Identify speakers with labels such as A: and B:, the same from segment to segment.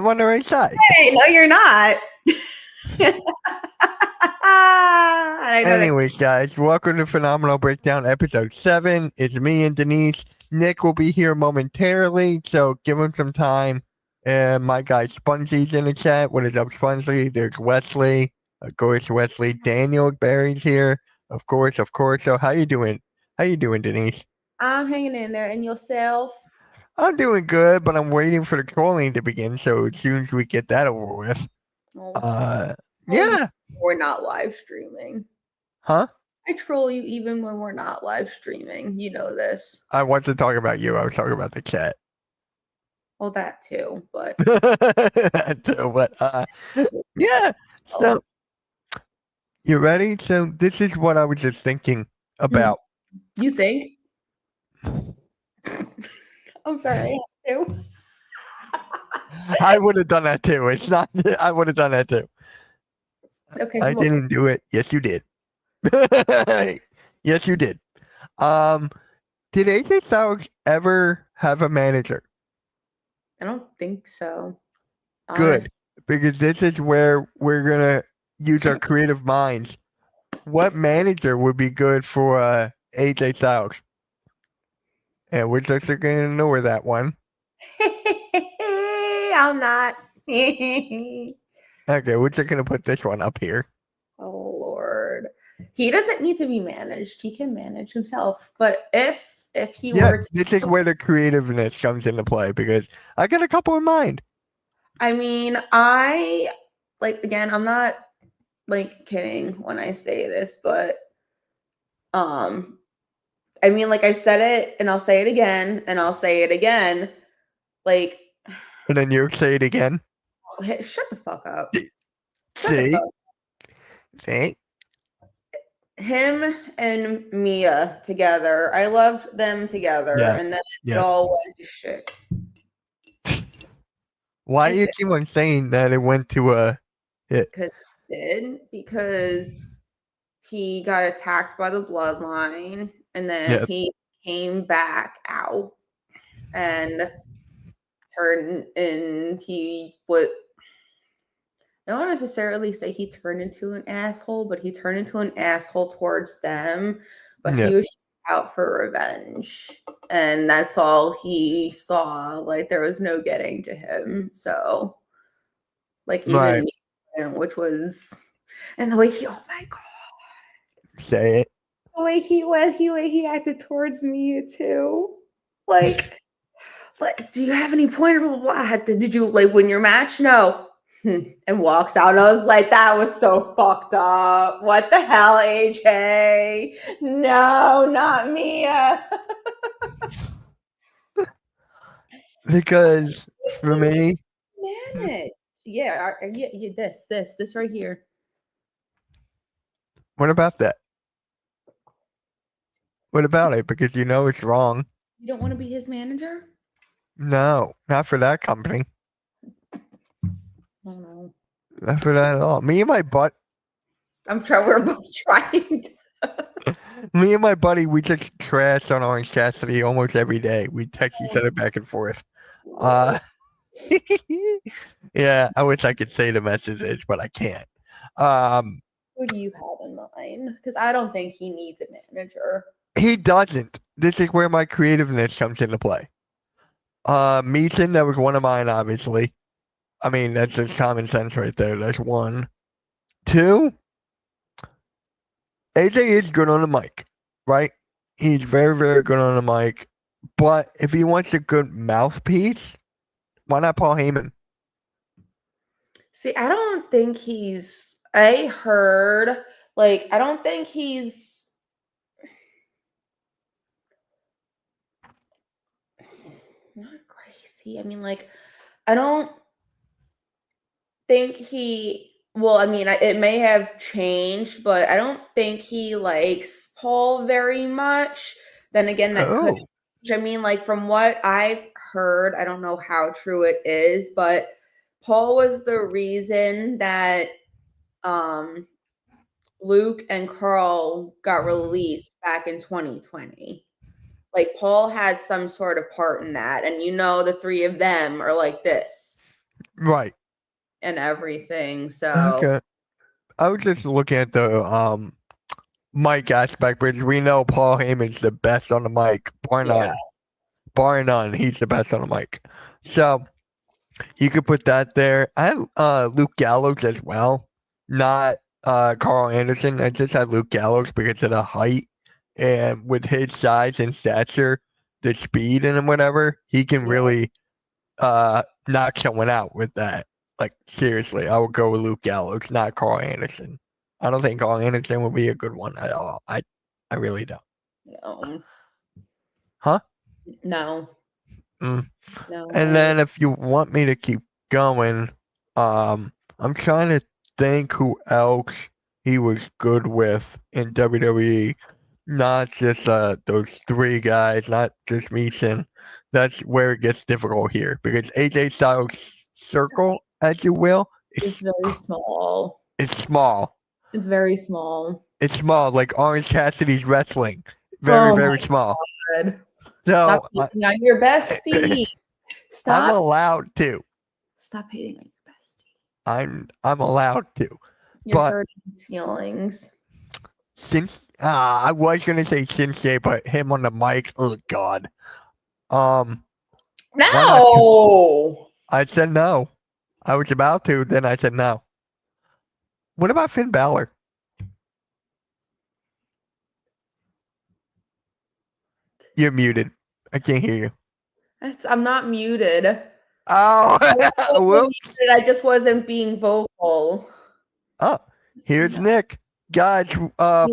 A: I'm on the right side.
B: Hey, no, you're not. I know that.
A: Anyways, guys, welcome to Phenomenal Breakdown episode 7. It's me and Denise. Nick will be here momentarily, so give him some time. And my guy Sponsy's in the chat. What is up, Sponsy? There's Wesley. Of course, Wesley. Daniel Barry's here. Of course. So how you doing? How you doing, Denise?
B: I'm hanging in there. And yourself?
A: I'm doing good, but I'm waiting for the trolling to begin, so as soon as we get that over with. Yeah.
B: We're not live streaming.
A: Huh?
B: I troll you even when we're not live streaming. You know this.
A: I want to talk about you. I was talking about the chat.
B: Well, that too, but
A: yeah. So you ready? So this is what I was just thinking about.
B: You think? I'm sorry, I have to.
A: I would have done that too. It's not. I would have done that too.
B: Okay.
A: I didn't do it. Yes, you did. Yes, you did. Did AJ Styles ever have a manager?
B: I don't think so.
A: Good, because this is where we're gonna use our creative minds. What manager would be good for AJ Styles? And we're just going to ignore that one.
B: I'm not.
A: Okay, we're just going to put this one up here.
B: Oh, Lord. He doesn't need to be managed. He can manage himself. But if he were to...
A: This is where the creativeness comes into play, because I got a couple in mind.
B: I mean, again, I'm not, kidding when I say this, but, I mean, I said it, and I'll say it again, and I'll say it again,
A: And then you say it again?
B: Oh, hey, shut the fuck up.
A: See?
B: Him and Mia together, I loved them together, and then it all went to shit.
A: Why do you keep on saying that it went to a hit?
B: Because he got attacked by the bloodline, and then he came back out and he would... I don't necessarily say he turned into an asshole, but he turned into an asshole towards them. But he was out for revenge, and that's all he saw. There was no getting to him. So, even which was, and the way he, oh my god,
A: say it.
B: The way he acted towards me too. Do you have any point of did you win your match? No. And walks out. And I was like, that was so fucked up. What the hell, AJ? No, not Mia.
A: Because for me,
B: yeah, this right here.
A: What about that? What about it? Because you know it's wrong.
B: You don't want to be his manager?
A: No, not for that company.
B: Oh no.
A: Not for that at all. Me and my butt.
B: We're both trying to.
A: Me and my buddy, we just trash on Orange Cassidy almost every day. We text each other back and forth. Yeah, I wish I could say the messages, but I can't.
B: Who do you have in mind? Because I don't think he needs a manager.
A: He doesn't. This is where my creativeness comes into play. Meason, that was one of mine, obviously. I mean, that's just common sense right there. That's one. 2, AJ is good on the mic, right? He's very, very good on the mic. But if he wants a good mouthpiece, why not Paul Heyman?
B: See, I don't think he's... I heard, I don't think he's... not crazy. I mean, I don't think he... Well, I mean, it may have changed, but I don't think he likes Paul very much. Then again, that could... I mean, from what I've heard, I don't know how true it is, but Paul was the reason that Luke and Carl got released back in 2020. Paul had some sort of part in that, and the three of them are like this.
A: Right.
B: and everything. So
A: Okay. I was just looking at the mic aspect, because we know Paul Heyman's the best on the mic, bar
B: yeah,
A: none. Bar none, he's the best on the mic. So you could put that there. I had Luke Gallows as well, not Carl Anderson. I just had Luke Gallows because of the height, and with his size and stature, the speed and whatever, he can
B: Yeah.
A: really knock someone out with that. Like seriously, I would go with Luke Gallows, not Carl Anderson. I don't think Carl Anderson would be a good one at all. I really don't. Huh?
B: No.
A: Mm.
B: No.
A: And then if you want me to keep going, I'm trying to think who else he was good with in WWE. Not just those three guys, not just Meeson. That's where it gets difficult here because AJ Styles' circle, as you will,
B: It's very small.
A: It's small.
B: It's very small.
A: It's small, like Orange Cassidy's wrestling. Very, very small.
B: God.
A: So
B: Stop hating on your bestie. Stop.
A: I'm allowed to.
B: Stop hating on your bestie.
A: I'm allowed to.
B: You're
A: But
B: hurting his feelings.
A: since I was gonna say Shinsuke, but him on the mic, oh god.
B: No.
A: I said no. I was about to, then I said no. What about Finn Balor? You're muted. I can't hear you.
B: I'm not muted.
A: Oh,
B: I just wasn't being vocal.
A: Oh, here's Nick. Guys,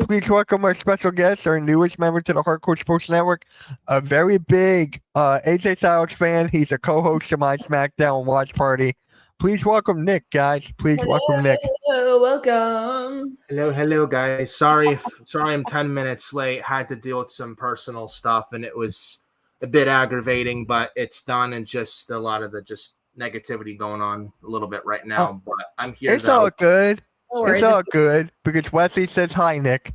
A: please welcome our special guest, our newest member to the Hardcore Sports Network, a very big AJ Styles fan. He's a co-host of my SmackDown Watch Party. Please welcome Nick, guys. Please welcome Nick.
B: Hello, welcome.
C: Hello, guys. Sorry, I'm 10 minutes late. Had to deal with some personal stuff, and it was a bit aggravating, but it's done, and just a lot of the negativity going on a little bit right now. But I'm here.
A: It's all good. It's all good because Wesley says hi, Nick.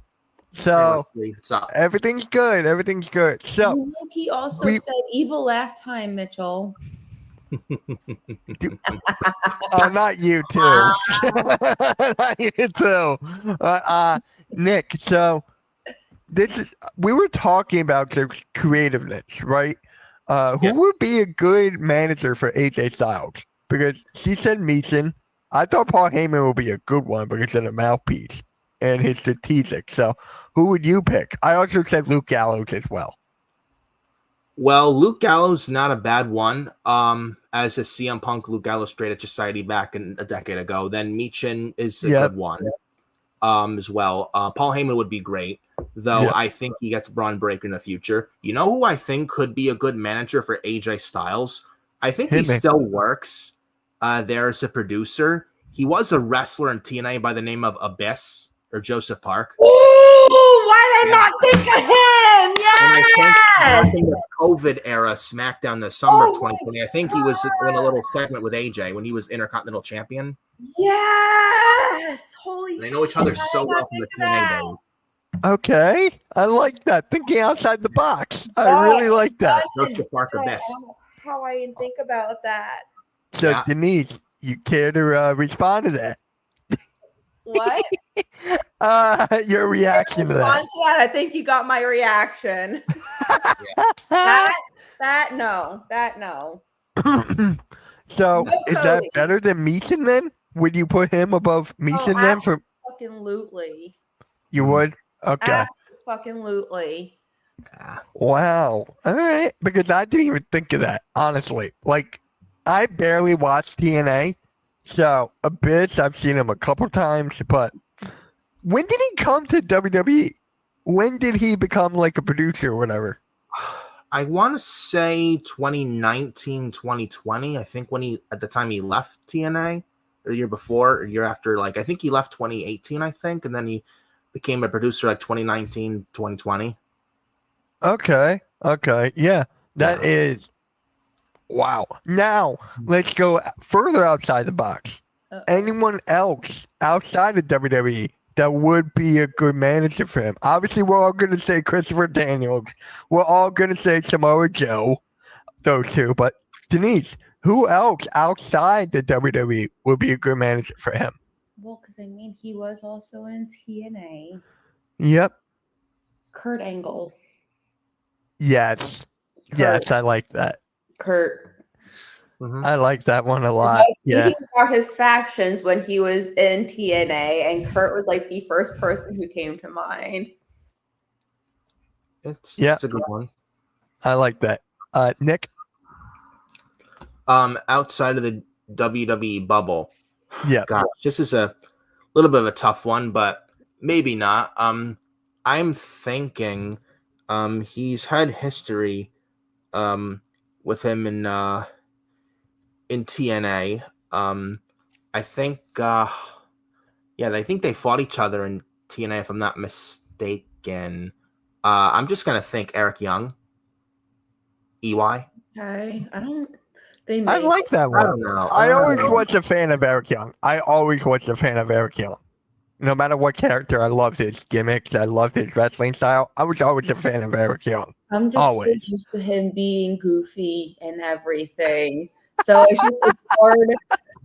A: So
C: hey, what's up?
A: Everything's good. Everything's good. So
B: he also said evil laugh time, Mitchell.
A: Oh, not you too. Not you too. Nick, so we were talking about the creativeness, right? Who would be a good manager for AJ Styles? Because she said Meeson. I thought Paul Heyman would be a good one because of the mouthpiece and his strategic. So who would you pick? I also said Luke Gallows as well.
C: Well, Luke Gallows, not a bad one. As a CM Punk, Luke Gallows straight at society back a decade ago. Then Meechin is a good one as well. Paul Heyman would be great, though I think he gets Braun Breaker in the future. You know who I think could be a good manager for AJ Styles? I think he still works there as a producer. He was a wrestler in TNA by the name of Abyss or Joseph Park.
B: Ooh, why did I not think of him? Yes!
C: In the COVID era, SmackDown, the summer of 2020, I think he was in a little segment with AJ when he was Intercontinental Champion.
B: Yes! Holy shit.
C: They know each other so well from the TNA days.
A: Okay, I like that. Thinking outside the box. I really like that.
C: Joseph Park Abyss.
B: How I didn't think about that.
A: So, Denise, you care to respond to that?
B: What?
A: Your reaction to that.
B: I think you got my reaction. That no.
A: So is that better than Meechin then? Would you put him above Meechin then? For
B: fucking lootly.
A: You would? Okay.
B: Fucking lootly.
A: Wow. All right. Because I didn't even think of that, honestly. Like, I barely watch TNA. So, Abyss, I've seen him a couple times, but when did he come to WWE? When did he become like a producer or whatever?
C: I want to say 2019, 2020. I think at the time he left TNA, or the year before, or year after, I think he left 2018, I think, and then he became a producer like 2019, 2020.
A: Okay. Yeah. That is wow. Now, let's go further outside the box. Anyone else outside of WWE that would be a good manager for him? Obviously, we're all going to say Christopher Daniels. We're all going to say Samoa Joe, those two. But, Denise, Who else outside the WWE would be a good manager for him?
B: Well, because I mean, he was also in TNA.
A: Yep.
B: Kurt Angle.
A: Yes.
B: Kurt.
A: Yes, I like that.
B: Kurt.
C: Mhm.
A: I like that one a
B: 'Cause
A: lot.
B: I was
A: Yeah.
B: thinking about his factions when he was in TNA, and Kurt was like the first person who came to mind.
C: It's
A: Yeah.
C: a good one.
A: I like that. Nick?
C: Outside of the WWE bubble,
A: Yeah.
C: gosh, this is a little bit of a tough one, but maybe not. I'm thinking he's had history with him in TNA. I think I think they fought each other in TNA if I'm not mistaken. I'm just gonna think Eric Young. EY.
B: Okay, I don't.
A: I like that
C: I
A: one.
C: don't know.
A: I always was a fan of Eric Young. I always was a fan of Eric Young. No matter what character, I loved his gimmicks. I loved his wrestling style. I was always a fan of Eric Young.
B: I'm just so
A: Always.
B: used to him being goofy and everything. So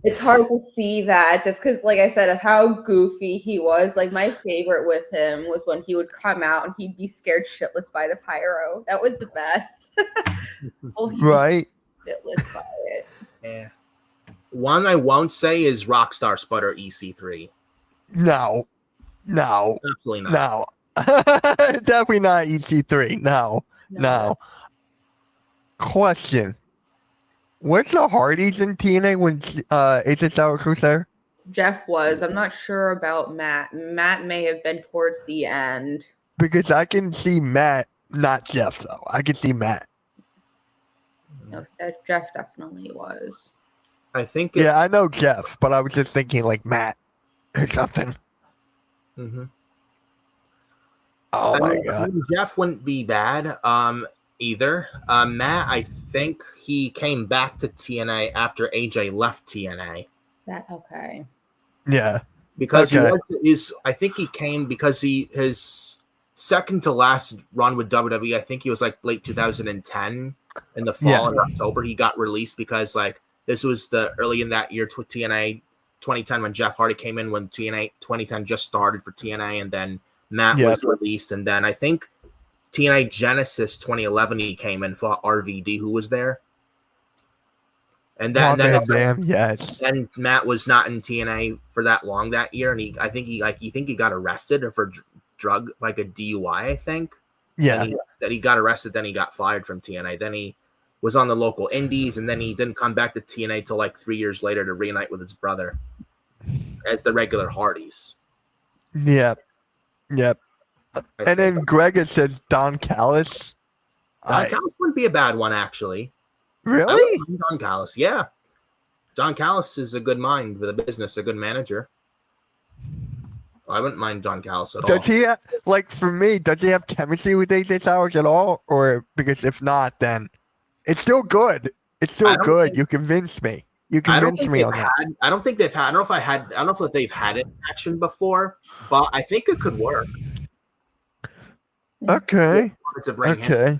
B: it's hard to see that just because, like I said, of how goofy he was. Like my favorite with him was when he would come out and he'd be scared shitless by the pyro. That was the best. Oh, he'd be
A: Right?
B: shitless by it.
C: Yeah. One I won't say is Rockstar Sputter EC3.
A: No.
C: Absolutely not.
A: No. Definitely not EC3. No. Question. What's the Hardys in TNA when AJ Styles was there?
B: Jeff was. I'm not sure about Matt. Matt may have been towards the end.
A: Because I can see Matt, not Jeff, though. I can see Matt.
B: No, Jeff definitely was.
C: I think.
A: Yeah, I know Jeff, but I was just thinking like Matt or something.
C: Mm-hmm.
A: Oh my God.
C: Jeff wouldn't be bad. Either. Matt, I think he came back to TNA after AJ left TNA.
B: That okay.
A: Yeah.
C: Because
A: Okay.
C: I think he came because his second to last run with WWE, I think he was like late 2010 in the fall in October. He got released because like this was the early in that year to TNA 2010 when Jeff Hardy came in when TNA 2010 just started for TNA, and then Matt was released, and then I think TNA Genesis 2011 he came in for RVD who was there. And then and Matt was not in TNA for that long that year, and I think he got arrested for drug, like a DUI, I think.
A: Yeah.
C: That he got arrested, then he got fired from TNA. Then he was on the local indies, and then he didn't come back to TNA till like 3 years later to reunite with his brother as the regular Hardys.
A: Yep. And then Greg had said Don Callis.
C: Don Callis wouldn't be a bad one, actually.
A: Really?
C: Don Callis, yeah. Don Callis is a good mind for the business, a good manager. I wouldn't mind Don Callis at all.
A: Does he for me, does he have chemistry with AJ Styles at all? Or because if not, then it's still good. It's still good. You convinced me. You convinced me on that.
C: I don't think they've had. I don't know if they've had it in action before, but I think it could work.
A: Okay.
C: To bring him.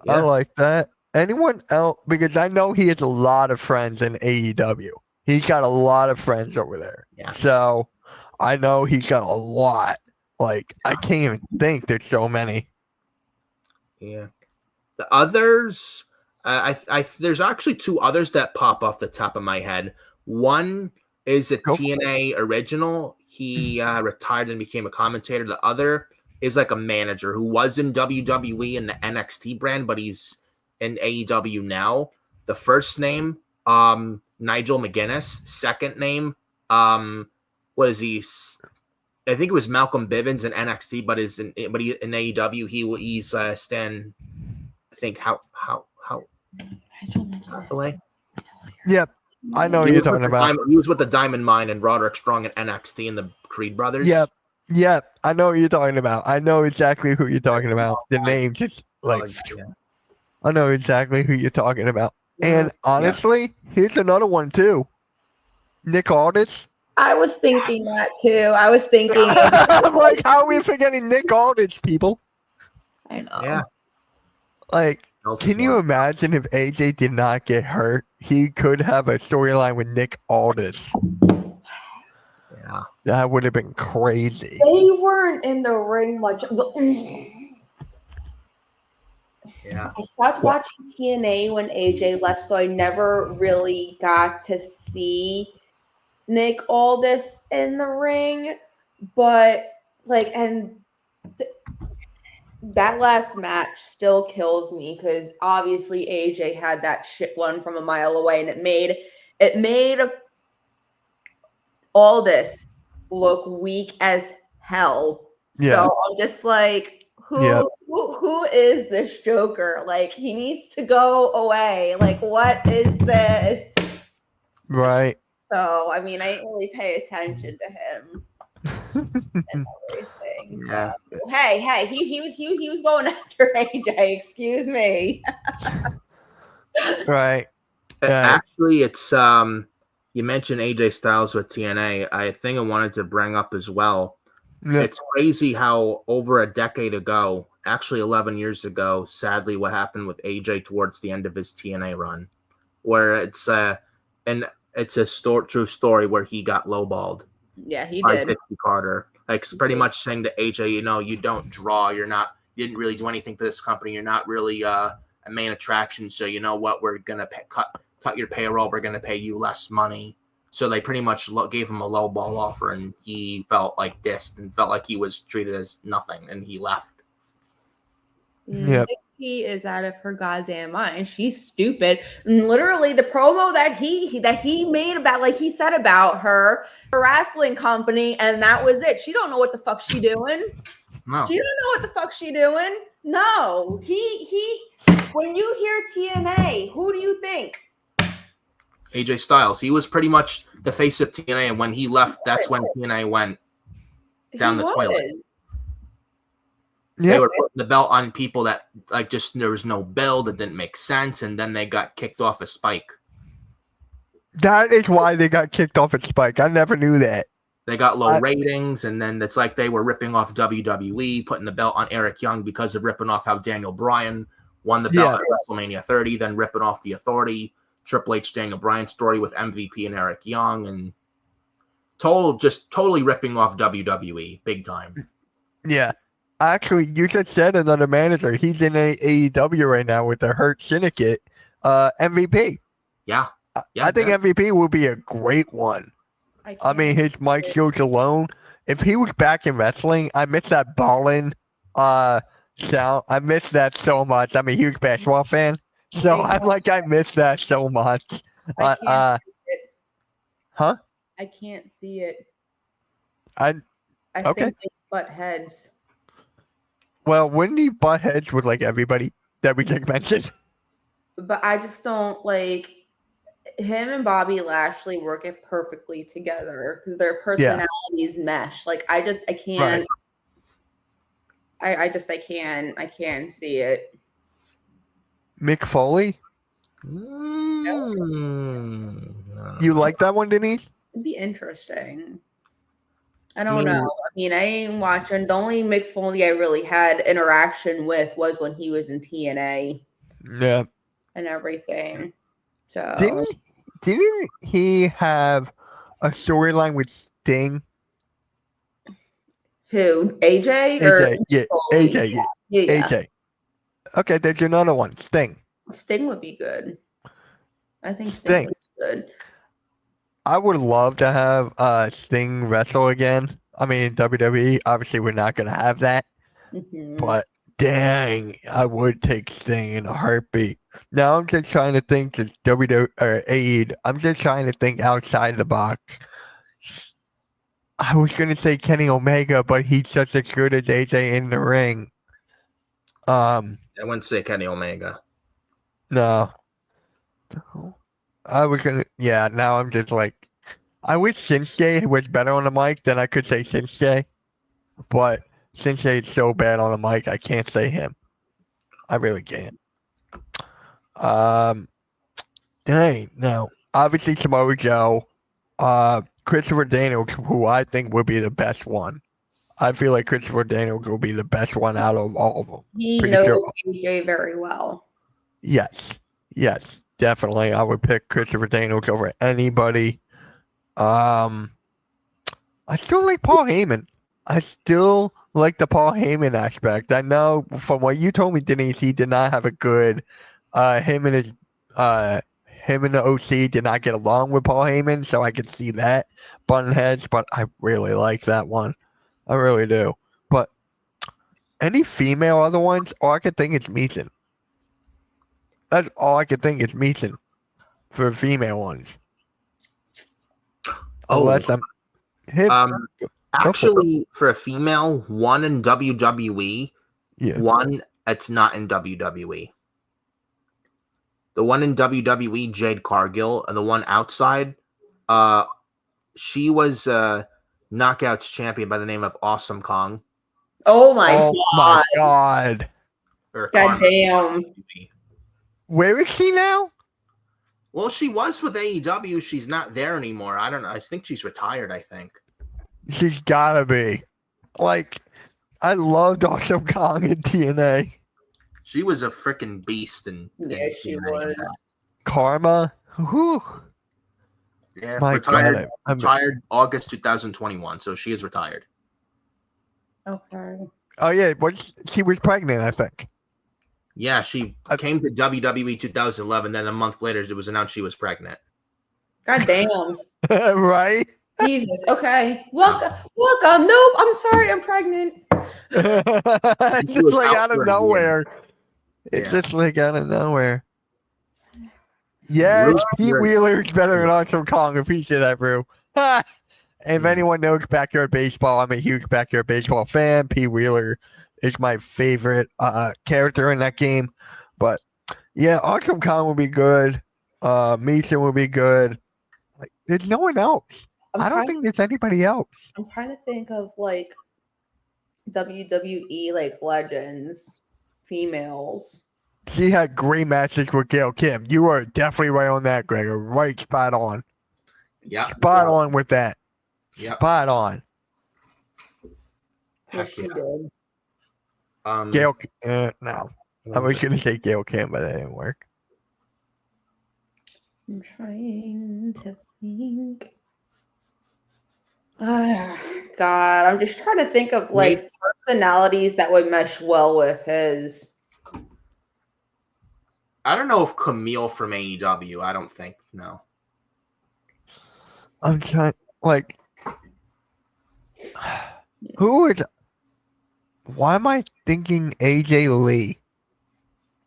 A: Yeah. I like that. Anyone else? Because I know he has a lot of friends in AEW. He's got a lot of friends over there.
C: Yes.
A: So I know he's got a lot. Like I can't even think. There's so many.
C: Yeah. The others, there's actually two others that pop off the top of my head. One is a TNA original. He retired and became a commentator. The other is like a manager who was in WWE in the NXT brand, but he's in AEW now. The first name, Nigel McGuinness. Second name, what is he? I think it was Malcolm Bivens in NXT, but in AEW he's Stan. I think how Hathaway.
A: Yep, I know who you're talking about.
C: He was with the Diamond Mine and Roderick Strong in NXT and the Creed brothers.
A: Yep, I know what you're talking about. I know exactly who you're talking about. The name just I know exactly who you're talking about. And honestly, here's another one too. Nick Aldis.
B: I was thinking that too. I was thinking.
A: I'm like, how are we forgetting Nick Aldis, people?
B: I know.
C: Yeah.
A: Like, Can you imagine if AJ did not get hurt? He could have a storyline with Nick Aldis.
C: Yeah.
A: That would have been crazy.
B: They weren't in the ring much.
C: Yeah.
B: I stopped watching TNA when AJ left, so I never really got to see Nick Aldis in the ring. But that last match still kills me because obviously AJ had that shit one from a mile away, and it made Aldis look weak as hell.
A: Yeah.
B: So I'm just like, who is this Joker? Like, he needs to go away. Like, what is this?
A: Right.
B: So I mean, I didn't really pay attention to him and everything.
C: Yeah.
B: So hey, he was going after AJ. Excuse me.
A: Right.
C: Actually, it's you mentioned AJ Styles with TNA. I think I wanted to bring up as well. Yeah. It's crazy how over a decade ago, actually 11 years ago, sadly, what happened with AJ towards the end of his TNA run, where it's a true story where he got lowballed.
B: Yeah, he
C: by
B: did.
C: Dixie Carter, like pretty much saying to AJ, you don't draw, you didn't really do anything for this company, you're not really a main attraction, so you know what, we're gonna cut your payroll, we're gonna pay you less money. So they pretty much gave him a low ball offer, and he felt like dissed and felt like he was treated as nothing, and he left.
B: Yep. Dixie is out of her goddamn mind. She's stupid. And literally, the promo that he made about, like he said about her wrestling company, and that was it. She don't know what the fuck she doing.
C: No.
B: She don't know what the fuck she doing. No. He. When you hear TNA, who do you think?
C: AJ Styles. He was pretty much the face of TNA, and when he left, that's when TNA went down the toilet. Yep. They were putting the belt on people that there was no build, it didn't make sense, and then they got kicked off a Spike.
A: That is why they got kicked off at Spike. I never knew that.
C: They got low ratings, and then it's like they were ripping off WWE, putting the belt on Eric Young because of ripping off how Daniel Bryan won the belt at WrestleMania 30, then ripping off the Authority, Triple H, Daniel Bryan story with MVP and Eric Young, and totally ripping off WWE big time.
A: Yeah. Actually, you just said another manager. He's in AEW right now with the Hurt Syndicate. MVP.
C: Yeah.
A: I think MVP will be a great one. I mean, his mic skills alone. If he was back in wrestling, I miss that ballin' sound. I miss that so much. I'm a huge basketball fan, so I'm like, I miss that so much.
B: Huh?
A: I
B: can't see it.
A: I
B: think they butt heads.
A: Well, wouldn't he butt heads with like everybody that we just mentioned?
B: But I just don't like him and Bobby Lashley work it perfectly together because their personalities mesh. Like I can't. Right. I can't see it.
A: Mick Foley? You like that one, Denise?
B: It'd be interesting. I don't know. I mean, I ain't watching. The only Mick Foley I really had interaction with was when he was in TNA.
A: Yeah.
B: And everything. So
A: didn't he have a storyline with Sting?
B: Who? AJ?
A: AJ, yeah. AJ, yeah. AJ. Okay, there's another one. Sting.
B: Sting would be good. I think Sting would be good.
A: I would love to have Sting wrestle again. I mean, WWE, obviously we're not going to have that. Mm-hmm. But dang, I would take Sting in a heartbeat. Now I'm just trying to think to WWE or AED. I'm just trying to think outside the box. I was going to say Kenny Omega, but he's just as good as AJ in the ring.
C: I wouldn't say Kenny Omega.
A: No. I was gonna, now I'm just like, I wish Shinsuke was better on the mic than I could say Shinsuke, but Shinsuke is so bad on the mic, I can't say him. I really can't. Dang, no. Obviously Samoa Joe, Christopher Daniels, who I think would be the best one. I feel like Christopher Daniels will be the best one out of all of them.
B: He knows AJ very well.
A: Yes, definitely. I would pick Christopher Daniels over anybody. I still like Paul Heyman. I still like the Paul Heyman aspect. I know from what you told me, Denise, he did not have a good. Him and his him and the OC did not get along with Paul Heyman, so I could see that button heads. But I really like that one. I really do. But any female other ones, all I could think is Meeson. That's all I could think is Meeson for female ones. Unless I'm him.
C: Actually, for a female, one in WWE, one that's not in WWE. The one in WWE, Jade Cargill, and the one outside, she was Knockouts champion by the name of Awesome Kong.
B: Oh my
A: god!
B: God damn!
A: Where is she now?
C: Well, she was with AEW. She's not there anymore. I don't know. I think she's retired. I think
A: she's gotta be. Like, I loved Awesome Kong in TNA.
C: She was a freaking beast, and
B: she was.
A: Karma. Whew.
C: Yeah, retired August 2021, so she is retired.
B: Okay.
A: Oh yeah, she was pregnant, I think.
C: Yeah, she came to WWE 2011. Then a month later, it was announced she was pregnant.
B: God damn!
A: Right?
B: Jesus. Okay. Welcome. Nope. I'm sorry. I'm pregnant.
A: It's just like out of nowhere. It's just like out of nowhere. Yeah, Pete Wheeler's better than Awesome Kong if he said that, bro. If anyone knows Backyard Baseball, I'm a huge Backyard Baseball fan. Pete Wheeler is my favorite character in that game. But yeah, Awesome Kong would be good. Meeson would be good. Like, there's no one else. I don't think there's anybody else.
B: I'm trying to think of like WWE like legends, females.
A: She had great matches with Gail Kim. You are definitely right on that, Gregor. Right, spot on.
C: Yeah,
A: spot on with that.
C: Yeah,
A: spot on.
B: Yes, she did.
A: Gail, no. I was gonna say Gail Kim, but that didn't work.
B: I'm trying to think. God, I'm just trying to think of like personalities that would mesh well with his.
C: I don't know if Camille from AEW. I don't think. No.
A: I'm trying. Like, who is? Why am I thinking AJ Lee?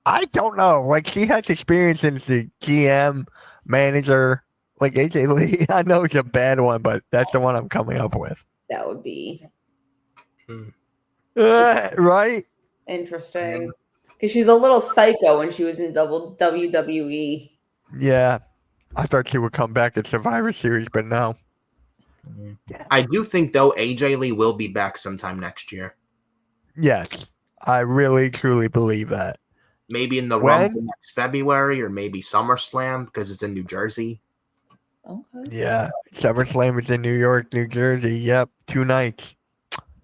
A: I don't know. Like, she has experience as the GM, manager. Like, AJ Lee, I know it's a bad one, but that's the one I'm coming up with.
B: That would be
A: right?
B: Interesting. Because she's a little psycho when she was in WWE.
A: Yeah. I thought she would come back at Survivor Series, but no.
C: I do think, though, AJ Lee will be back sometime next year.
A: Yes. I really, truly believe that.
C: Maybe in the Rumble next February, or maybe SummerSlam, because it's in New Jersey.
B: Okay.
A: Yeah. SummerSlam is in New York, New Jersey. Yep. 2 nights.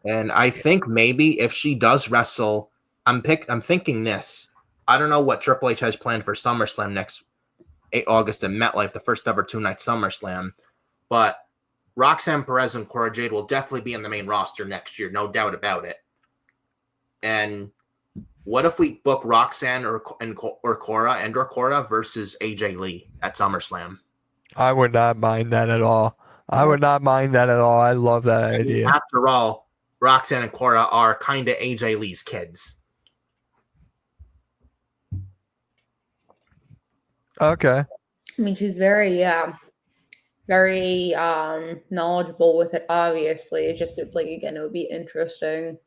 C: And I think maybe if she does wrestle, I'm thinking this. I don't know what Triple H has planned for SummerSlam next August in MetLife, the first ever 2-night SummerSlam. But Roxanne Perez and Cora Jade will definitely be in the main roster next year, no doubt about it. And what if we book Roxanne or Cora versus AJ Lee at SummerSlam?
A: I would not mind that at all. I would not mind that at all. I love that idea.
C: After all, Roxanne and Cora are kind of AJ Lee's kids.
A: Okay.
B: I mean, she's very knowledgeable with it, obviously. It's just like, again, it would be interesting.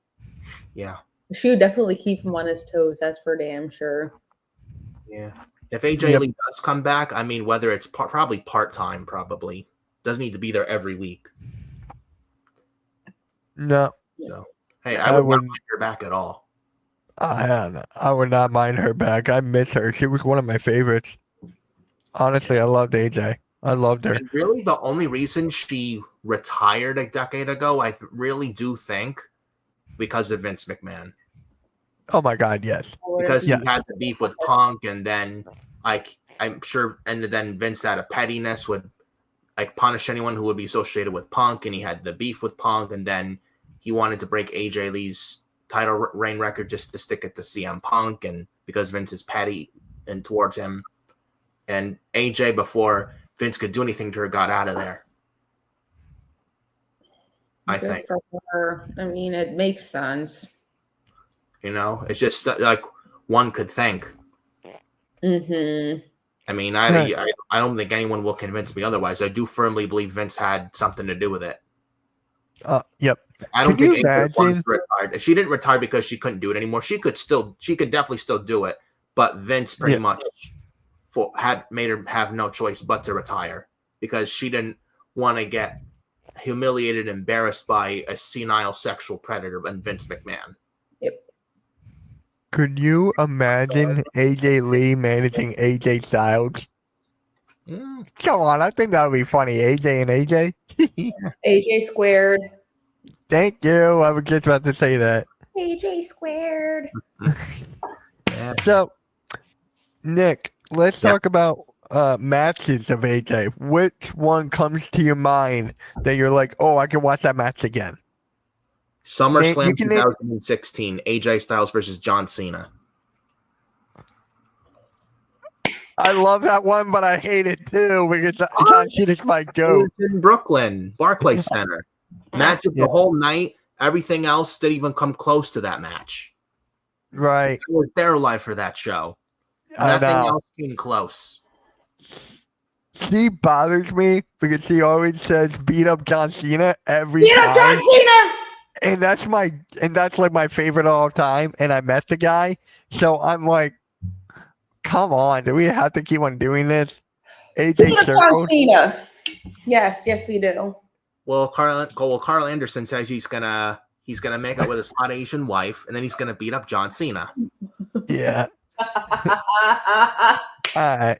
C: Yeah.
B: She would definitely keep him on his toes, that's for damn sure.
C: Yeah. If AJ Lee does come back, I mean, whether it's probably part-time, probably. Doesn't need to be there every week.
A: No.
C: So, hey, I would not mind her back at all.
A: I would not mind her back. I miss her. She was one of my favorites. Honestly, I loved AJ. I loved her.
C: And really, the only reason she retired a decade ago, I really do think, because of Vince McMahon.
A: Oh my God, yes.
C: Because he
A: Yeah.
C: had the beef with Punk, and then like I'm sure, and then Vince out of pettiness would like punish anyone who would be associated with Punk, and he had the beef with Punk, and then he wanted to break AJ Lee's title reign record just to stick it to CM Punk, and because Vince is petty and towards him, and AJ before Vince could do anything to her got out of there. I
B: Good
C: think.
B: for her. I mean, it makes sense.
C: You know, it's just like one could think.
B: Mm-hmm.
C: I mean, I don't think anyone will convince me otherwise. I do firmly believe Vince had something to do with it.
A: Yep.
C: I don't
A: Can you
C: think AJ wanted
A: imagine?
C: to retire. She didn't retire because she couldn't do it anymore. She could definitely still do it, but Vince pretty much had made her have no choice but to retire because she didn't want to get humiliated, embarrassed by a senile sexual predator and Vince McMahon.
B: Yep.
A: Could you imagine AJ Lee managing AJ Styles? Come on, I think that would be funny. AJ and AJ.
B: AJ squared.
A: Thank you. I was just about to say that.
B: AJ squared.
C: Yeah.
A: So, Nick, let's talk about matches of AJ. Which one comes to your mind that you're like, oh, I can watch that match again?
C: SummerSlam 2016, AJ Styles versus John Cena.
A: I love that one, but I hate it too because John Cena's my goat.
C: It was in Brooklyn, Barclays Center. Match of the whole night. Everything else didn't even come close to that match.
A: Right.
C: I was there live for that show. Nothing else came close.
A: She bothers me because she always says beat up John Cena every
B: Beat
A: time.
B: up John Cena!
A: And that's like my favorite of all time. And I met the guy. So I'm like, come on, do we have to keep on doing this? AJ
B: John Cena. Yes, we do.
C: Well, Carl Anderson says he's gonna make up with his hot Asian wife, and then he's gonna beat up John Cena.
A: Yeah. All right.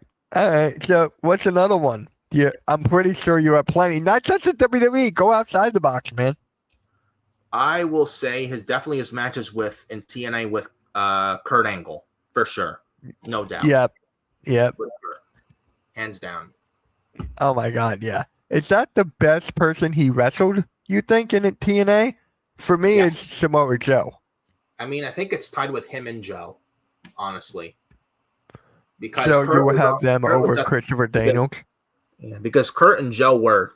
A: So what's another one? Yeah, I'm pretty sure you have plenty. Not just at WWE. Go outside the box, man.
C: I will say his matches in TNA with Kurt Angle for sure, no doubt.
A: Yep.
C: Hands down.
A: Oh my God, yeah. Is that the best person he wrestled, you think, in TNA? For me, it's Samoa Joe.
C: I mean, I think it's tied with him and Joe, honestly. Because
A: so you will have them over Christopher Daniels?
C: Yeah, because Kurt and Joe were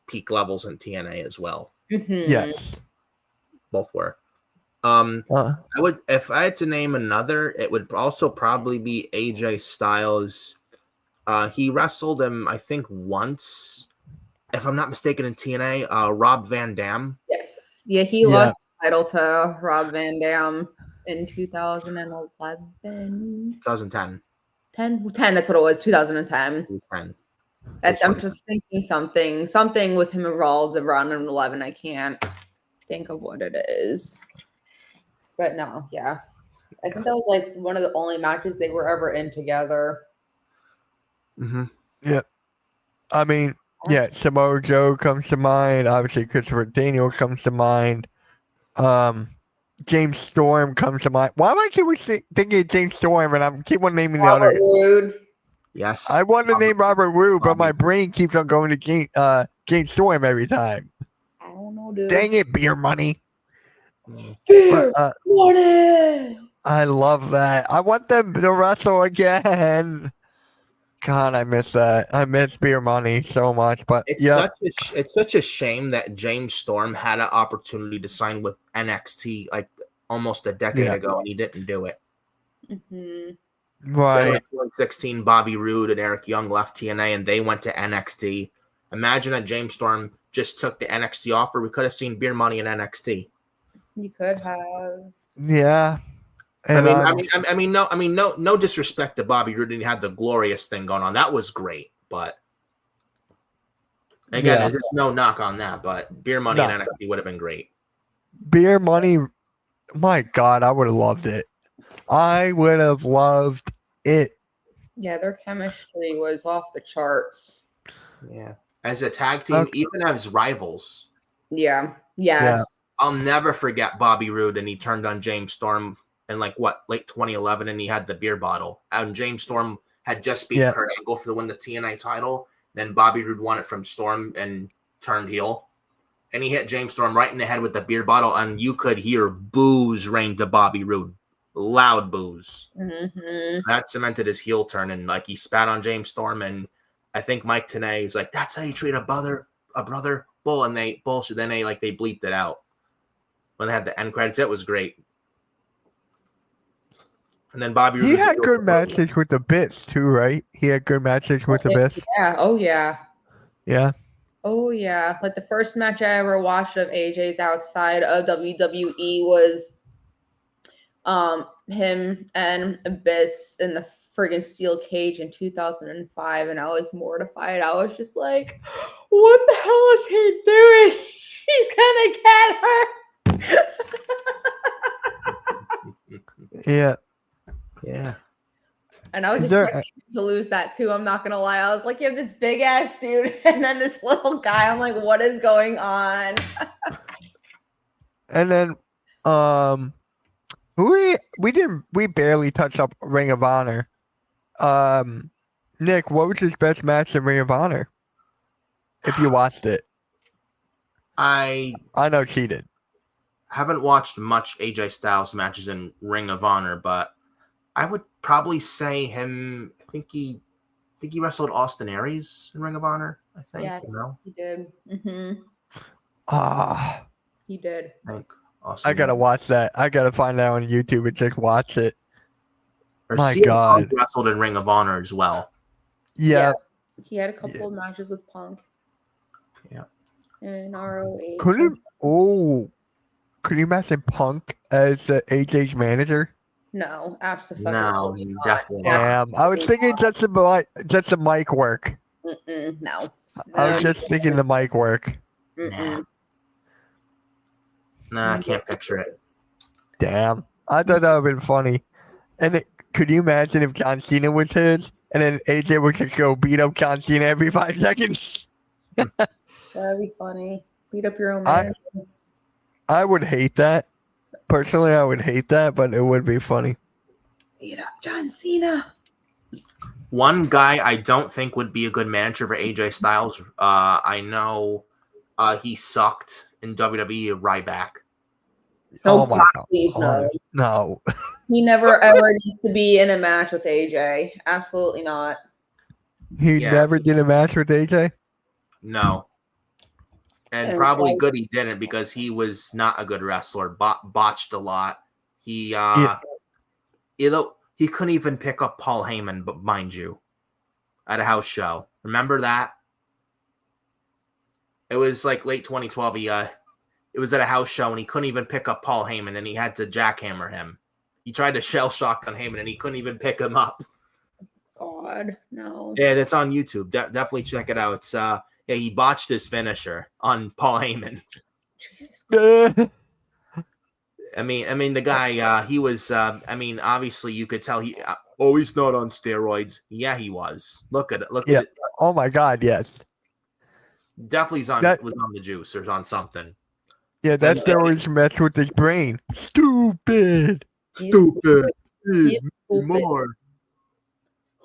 C: peak levels in TNA as well.
B: Mm-hmm.
A: Yes.
C: Both were. I would, if I had to name another, it would also probably be AJ Styles. He wrestled him, I think, once, if I'm not mistaken, in TNA. Rob Van Dam.
B: Yes. Yeah, he lost the title to Rob Van Dam in 2011.
C: 2010.
B: 10, that's what it was. 2010.
C: 10.
B: I'm just thinking something with him involved around 11. I can't think of what it is. But no, yeah. I think that was like one of the only matches they were ever in together.
C: Mm-hmm.
A: Yeah. I mean, yeah, Samoa Joe comes to mind. Obviously, Christopher Daniels comes to mind. James Storm comes to mind. Why am I keep thinking of James Storm and I keep on naming
B: Robert
A: the other?
B: Roode.
C: Yes.
A: I want to name Robert Roode, but my brain keeps on going to James Storm every time.
B: I don't know, dude.
A: Dang it, beer money.
B: Beer money.
A: I love that. I want them to wrestle again. God, I miss that. I miss beer money so much. But
C: it's such a shame that James Storm had an opportunity to sign with NXT like almost a decade ago, and he didn't do it.
B: Mm-hmm.
A: Right.
C: In 2016, Bobby Roode and Eric Young left TNA, and they went to NXT. Imagine that James Storm just took the NXT offer. We could have seen beer money in NXT.
B: You could have.
A: Yeah. And
C: no disrespect to Bobby Roode, and he had the glorious thing going on. That was great, but again, there's no knock on that. But beer money in NXT would have been great.
A: Beer money, my God, I would have loved it. I would have loved it.
B: Yeah, their chemistry was off the charts.
C: Yeah, as a tag team, even as rivals.
B: Yeah. Yes.
C: I'll never forget Bobby Roode, and he turned on James Storm in like late 2011, and he had the beer bottle. And James Storm had just beat Kurt Angle for the win the TNA title. Then Bobby Roode won it from Storm and turned heel. And he hit James Storm right in the head with the beer bottle, and you could hear boos rain to Bobby Roode. Loud boos.
B: Mm-hmm.
C: That cemented his heel turn, and like he spat on James Storm, and I think Mike Tenay is like, "That's how you treat a brother, bull," and they bullshit. Then they bleeped it out when they had the end credits. It was great. And then Bobby Roode,
A: he had good matches with the Bits too, right? He had good matches with the Bits.
B: Yeah. Oh yeah.
A: Yeah.
B: Oh yeah. Like the first match I ever watched of AJ's outside of WWE was him and Abyss in the friggin' steel cage in 2005, and I was mortified. I was just like, what the hell is he doing? He's gonna get her.
A: Yeah.
C: Yeah.
B: And I was expecting him to lose that too. I'm not gonna lie. I was like, you have this big ass dude and then this little guy. I'm like, what is going on?
A: And then we barely touched up Ring of Honor. Nick, what was his best match in Ring of Honor? If you watched it. I know she did.
C: Haven't watched much AJ Styles matches in Ring of Honor, but I would probably say him. I think he wrestled Austin Aries in Ring of Honor. I think.
B: Yes, he did. Mm-hmm. He did.
C: I think
A: I gotta watch that. I gotta find that on YouTube and just watch it.
C: Or
A: My
C: CM
A: God,
C: Punk wrestled in Ring of Honor as well.
A: Yeah.
B: He had a couple of matches with Punk.
C: Yeah.
B: And ROH.
A: Could you imagine Punk as AJ's manager?
B: No, absolutely
C: No,
B: not.
C: definitely
A: not. Damn, I was thinking just the mic work.
B: No.
A: I was just thinking the mic work.
C: Nah, I can't picture it.
A: Damn, I thought that would have been funny. And could you imagine if John Cena was his, and then AJ would just go beat up John Cena every 5 seconds?
B: That'd be funny. Beat up your own man.
A: I would hate that. Personally, I would hate that, but it would be funny.
B: Beat up John Cena.
C: One guy I don't think would be a good manager for AJ Styles. I know he sucked in WWE. Ryback.
B: Oh my God. Please no.
A: No.
B: He never ever needs to be in a match with AJ. Absolutely not.
A: He never did a match with AJ?
C: No. And probably good he didn't, because he was not a good wrestler. Botched a lot. He he couldn't even pick up Paul Heyman, but mind you, at a house show. Remember that? It was like late 2012. It was at a house show, and he couldn't even pick up Paul Heyman, and he had to jackhammer him. He tried to shell shock on Heyman, and he couldn't even pick him up.
B: God, no.
C: Yeah, it's on YouTube. Definitely check it out. It's he botched his finisher on Paul Heyman.
B: Jesus.
C: I mean, the guy. He was. Obviously, you could tell he's not on steroids. Yeah, he was. Look at it. Look at it.
A: Oh my God, yes.
C: Definitely was on the juice or on something.
A: Yeah, that steroids mess with his brain. Stupid.
C: More.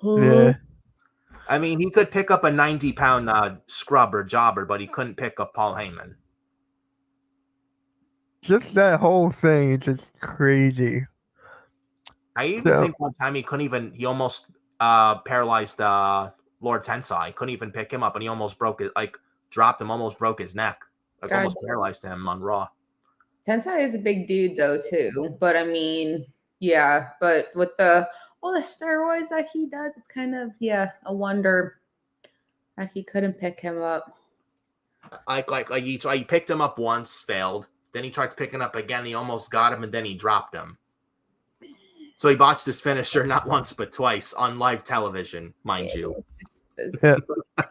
A: Yeah.
C: I mean, he could pick up a 90-pound scrub or jobber, but he couldn't pick up Paul Heyman.
A: Just that whole thing is just crazy.
C: I even think one time he almost paralyzed Lord Tensai. He couldn't even pick him up, and he almost dropped him, almost broke his neck. Almost paralyzed him on Raw.
B: Tensai is a big dude though too, but I mean, yeah, but with all the steroids that he does, it's kind of a wonder that he couldn't pick him up.
C: He picked him up once, failed. Then he tried to pick him up again. He almost got him, and then he dropped him. So he botched his finisher not once but twice on live television, mind you.
A: Yeah.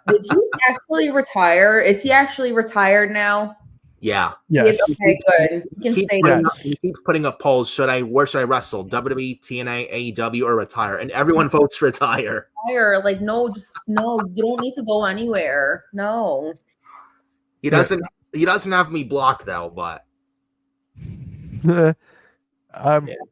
B: Did he actually retire? Is he actually retired now?
C: Yeah.
A: Yes.
B: Okay, good. You can say that.
C: He keeps putting up polls. Where should I wrestle? WWE, TNA, AEW, or retire? And everyone votes retire.
B: Retire. Like, no, you don't need to go anywhere. No.
C: He doesn't have me blocked though, but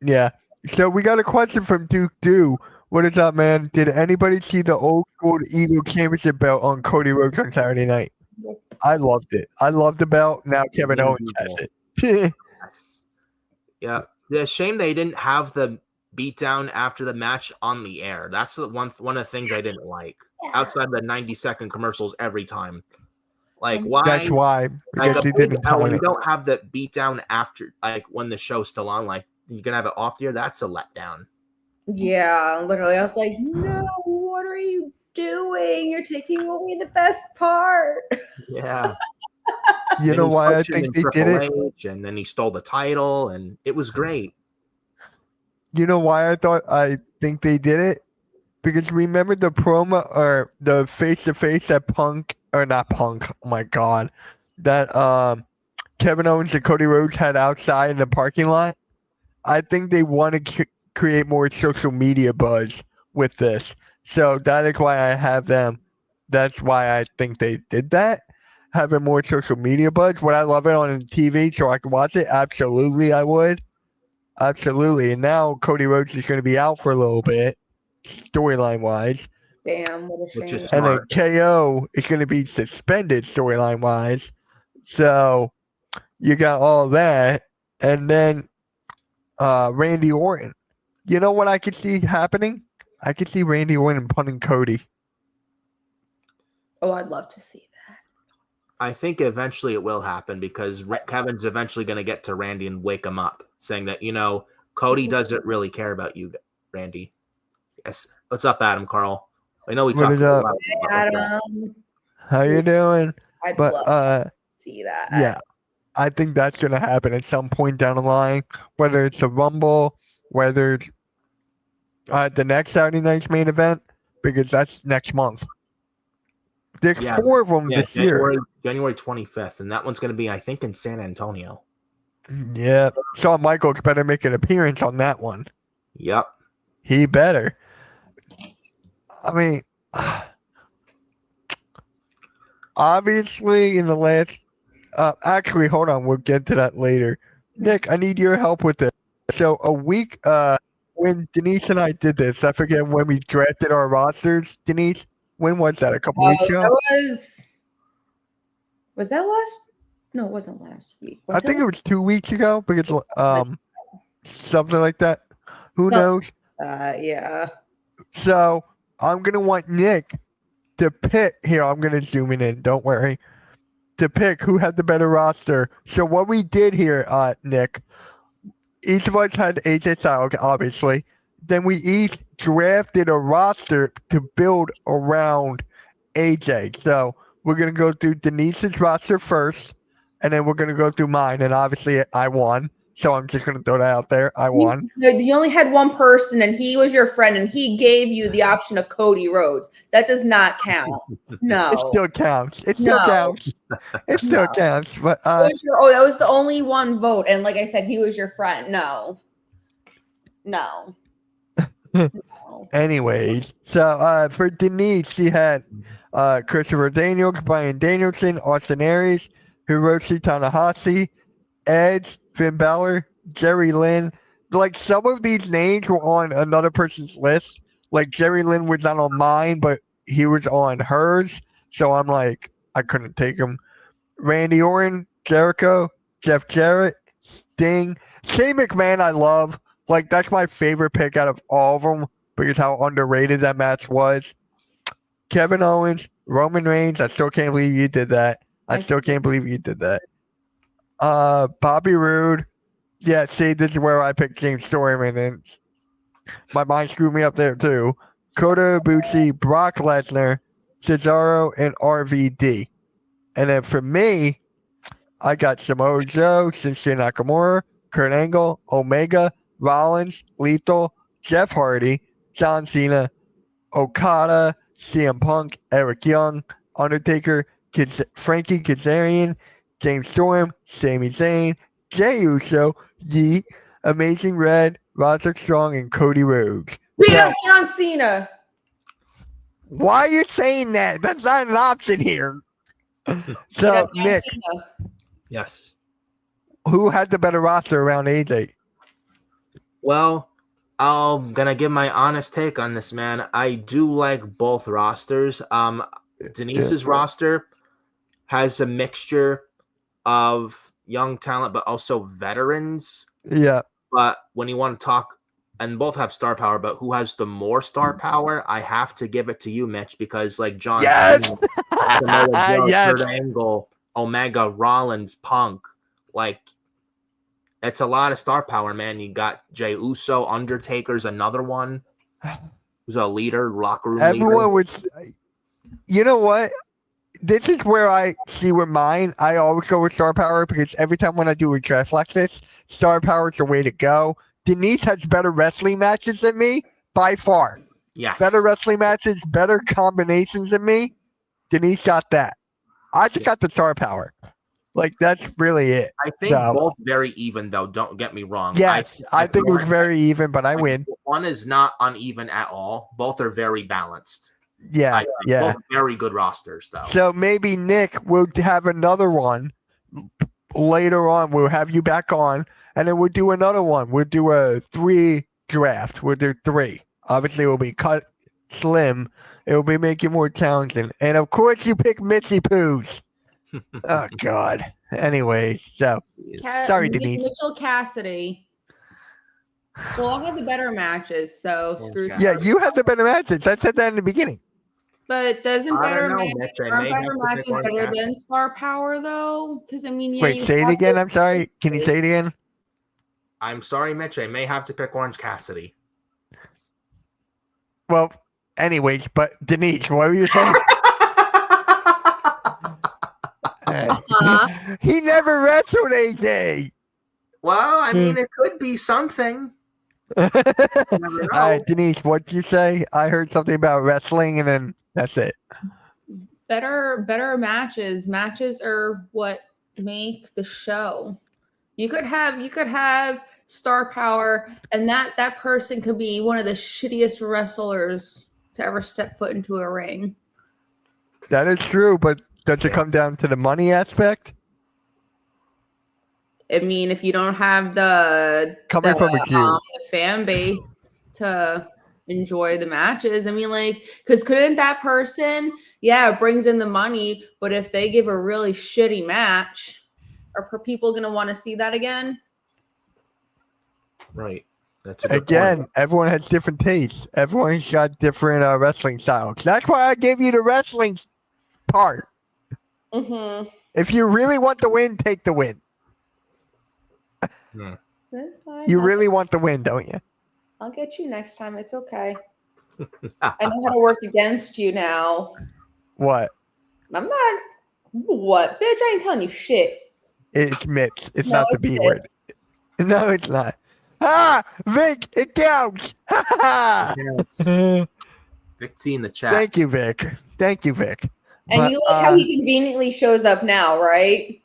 A: yeah. So we got a question from Duke Do. What is up, man? Did anybody see the old school Eagle Championship belt on Cody Rhodes on Saturday night?
B: Nope.
A: I loved it. I loved the belt. Now Kevin Owens has it.
C: Yes. Yeah. The shame they didn't have the beatdown after the match on the air. That's the one of the things I didn't like. Outside the 90-second commercials every time. Like why?
A: That's why.
C: Like
A: Because they didn't time
C: when you
A: it.
C: don't have the beatdown after, like when the show's still on, like you're gonna have it off the air. That's a letdown.
B: Yeah, literally. I was like, no, what are you doing? You're taking away the best part.
C: Yeah.
A: You
C: And
A: know
C: he's
A: why I
C: coaching
A: think
C: in
A: they did
C: Triple
A: it?
C: H, and then he stole the title, and it was great.
A: You know why I think they did it? Because remember the promo or the face-to-face that oh my god, that Kevin Owens and Cody Rhodes had outside in the parking lot? I think they want to create more social media buzz with this. So that is why I have them. That's why I think they did that. Having more social media buzz. Would I love it on TV so I can watch it? Absolutely, I would. Absolutely. And now Cody Rhodes is going to be out for a little bit, storyline wise.
B: Damn, what a
C: Which
B: shame.
C: is
A: And then
C: smart.
A: KO is going to be suspended storyline wise. So you got all that. And then Randy Orton. You know what I could see happening? I could see Randy Orton punting Cody.
B: Oh, I'd love to see that.
C: I think eventually it will happen because Kevin's eventually going to get to Randy and wake him up, saying that, Cody doesn't really care about you, Randy. Yes. What's up, Adam Carl? I know we
A: What
C: talked
A: is up?
C: about
B: Adam,
A: How you doing?
B: I'd
A: But
B: love to see that.
A: yeah, I think that's going to happen at some point down the line, whether it's the Rumble, whether it's the next Saturday night's main event, because that's next month. There's
C: Yeah,
A: 4 of them this year.
C: January 25th, and that one's going to be, I think, in San Antonio.
A: Yeah, Shawn Michaels better make an appearance on that one.
C: Yep.
A: He better. I mean, obviously in the last actually, hold on, we'll get to that later. Nick, I need your help with this. So a week when Denise and I did this, I forget when we drafted our rosters. Denise, when was that? A couple weeks ago?
B: That was that last? No, it wasn't last week.
A: I think it was 2 weeks ago because something like that. Who knows?
B: Yeah.
A: So I'm gonna want Nick to pick. Here, I'm gonna zoom in. Don't worry. To pick who had the better roster. So what we did here, Nick, each of us had AJ Styles, obviously. Then we each drafted a roster to build around AJ. So we're gonna go through Denise's roster first, and then we're gonna go through mine. And obviously, I won. So I'm just gonna throw that out there. I won.
B: You only had one person, and he was your friend, and he gave you the option of Cody Rhodes. That does not count. No,
A: It still counts. It still counts. It still counts. But
B: that was the only one vote, and like I said, he was your friend. No. No.
A: Anyways, so for Denise, she had Christopher Daniels, Bryan Danielson, Austin Aries, Hiroshi Tanahashi, Edge, Finn Balor, Jerry Lynn. Like some of these names were on another person's list. Like Jerry Lynn was not on mine, but he was on hers. So I'm like, I couldn't take him. Randy Orton, Jericho, Jeff Jarrett, Sting, Shane McMahon. I love. Like that's my favorite pick out of all of them because how underrated that match was. Kevin Owens, Roman Reigns. I still can't believe you did that. I still can't believe you did that. Bobby Roode. Yeah, see, this is where I picked James Storm, and my mind screwed me up there too. Kota Ibushi, Brock Lesnar, Cesaro, and RVD. And then for me, I got Samoa Joe, Shinsuke Nakamura, Kurt Angle, Omega, Rollins, Lethal, Jeff Hardy, John Cena, Okada, CM Punk, Eric Young, Undertaker, Frankie Kazarian, James Storm, Sami Zayn, Jey Uso, Yeet, Amazing Red, Roderick Strong, and Cody Rhodes.
B: Beat up John Cena.
A: Why are you saying that? That's not an option here. So, Nick.
C: Yes.
A: Who had the better roster around AJ?
C: Well, I'm gonna give my honest take on this, man. I do like both rosters. Denise's roster has a mixture of young talent, but also veterans.
A: Yeah.
C: But when you want to talk, and both have star power, but who has the more star power? I have to give it to you, Mitch, because like John
A: Yes.
C: Cena, Samoa Joe,
A: Yes.
C: Kurt Angle, Omega, Rollins, Punk, like it's a lot of star power, man. You got Jey Uso, Undertaker's another one who's a leader, locker room
A: Everyone
C: leader.
A: was. You know what? This is where I see with mine. I always go with star power because every time when I do a draft like this, star power is the way to go. Denise has better wrestling matches than me by far.
C: Yes.
A: Better wrestling matches, better combinations than me. Denise got that. I just got the star power. Like, that's really it.
C: I think both very even, though. Don't get me wrong.
A: Yes, I think it was very even, but I win.
C: One is not uneven at all. Both are very balanced.
A: Yeah, yeah.
C: Both very good rosters, though.
A: So maybe Nick will have another one later on. We'll have you back on, and then we'll do another one. We'll do a 3 draft. We'll do 3. Obviously, it will be cut slim. It will be making more challenging. And, of course, you pick Mitzi Poos. Oh, God. Anyway, so sorry, Denise.
B: Mitchell Cassidy. Well, I had the better matches, so screw.
A: Yeah, you had the better matches. I said that in the beginning.
B: But doesn't better matches
C: better
B: better than star power though? Because I mean, yeah.
A: Wait, say it again. I'm sorry. Can you say it again?
C: I'm sorry, Mitch. I may have to pick Orange Cassidy.
A: Well, anyways, but Denise, what were you saying? He never wrestled AJ.
C: Well, I mean, it could be something.
A: All right, Denise, what'd you say? I heard something about wrestling, and then that's it.
B: Better matches. Matches are what make the show. You could have star power, and that person could be one of the shittiest wrestlers to ever step foot into a ring.
A: That is true, but does it come down to the money aspect?
B: I mean, if you don't have the fan base to enjoy the matches, I mean, like, because couldn't that person, it brings in the money, but if they give a really shitty match, are people going to want to see that again?
C: Right. That's
A: point. Everyone has different tastes. Everyone's got different wrestling styles. That's why I gave you the wrestling part.
B: Mm-hmm.
A: If you really want the win, take the win. You really want the win, don't you?
B: I'll get you next time. It's okay. I know how to work against you now.
A: What?
B: I'm not. What? Bitch, I ain't telling you shit.
A: It's Mitch. It's not the B word. No, it's not. Vic, it counts.
C: Vic T in the chat.
A: Thank you, Vic.
B: And you like how he conveniently shows up now, right?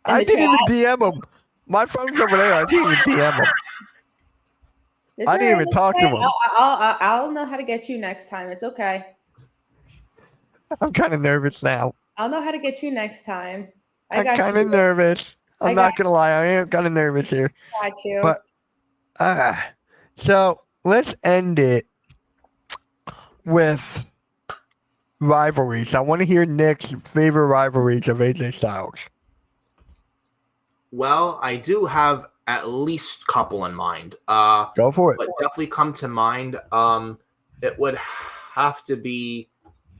A: I didn't even DM him. My phone's over there. I didn't even DM him. I didn't even talk to him.
B: I'll know how to get you next time. It's okay.
A: I'm kind of nervous now.
B: I'll know how to get you next time.
A: I'm kind of nervous. I'm not going to lie. I am kind of nervous here.
B: Got you.
A: But, so let's end it with rivalries. I want to hear Nick's favorite rivalries of AJ Styles.
C: Well, I do have at least a couple in mind.
A: Go for it.
C: But definitely come to mind. It would have to be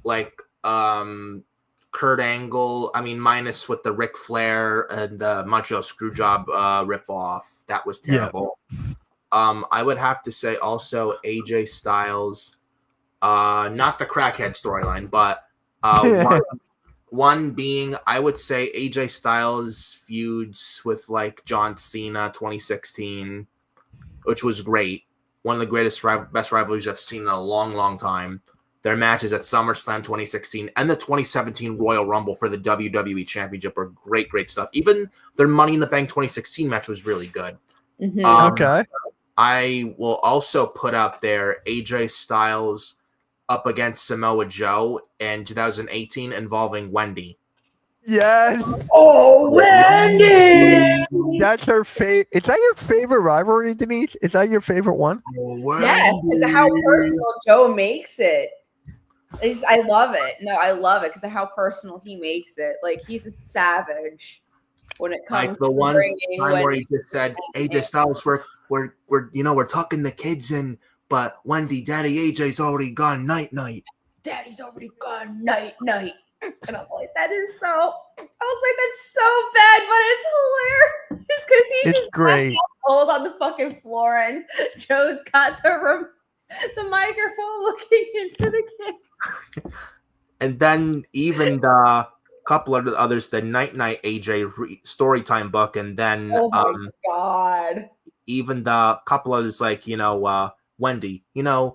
C: like Kurt Angle. I mean, minus with the Ric Flair and the Montreal Screwjob ripoff. That was terrible. Yeah. I would have to say also AJ Styles. Not the crackhead storyline, but one being, I would say AJ Styles feuds with like John Cena 2016, which was great. One of the greatest, best rivalries I've seen in a long, long time. Their matches at SummerSlam 2016 and the 2017 Royal Rumble for the WWE Championship are great, great stuff. Even their Money in the Bank 2016 match was really good.
B: Mm-hmm.
A: Okay.
C: I will also put up there AJ Styles up against Samoa Joe in 2018 involving Wendy.
A: Yes.
B: Oh, Wendy!
A: That's her favorite. Is that your favorite rivalry, Denise? Is that your favorite one?
B: Yes, because of how personal Joe makes it. I love it. No, I love it because of how personal he makes it. Like he's a savage when it comes
C: Like the
B: to
C: one
B: bringing
C: time where
B: Wendy.
C: he just said, AJ Styles, we're tucking the kids in, but Wendy, Daddy AJ's already gone night.
B: Daddy's already gone night. And I'm like, that is so. I was like, that's so bad, but it's hilarious because he
A: It's
B: just
A: great.
B: hold on the fucking floor, and Joe's got the microphone looking into the camera.
C: And then even the couple of the others, the Night AJ Storytime book, and then
B: Oh my god.
C: even the couple others like Wendy, we're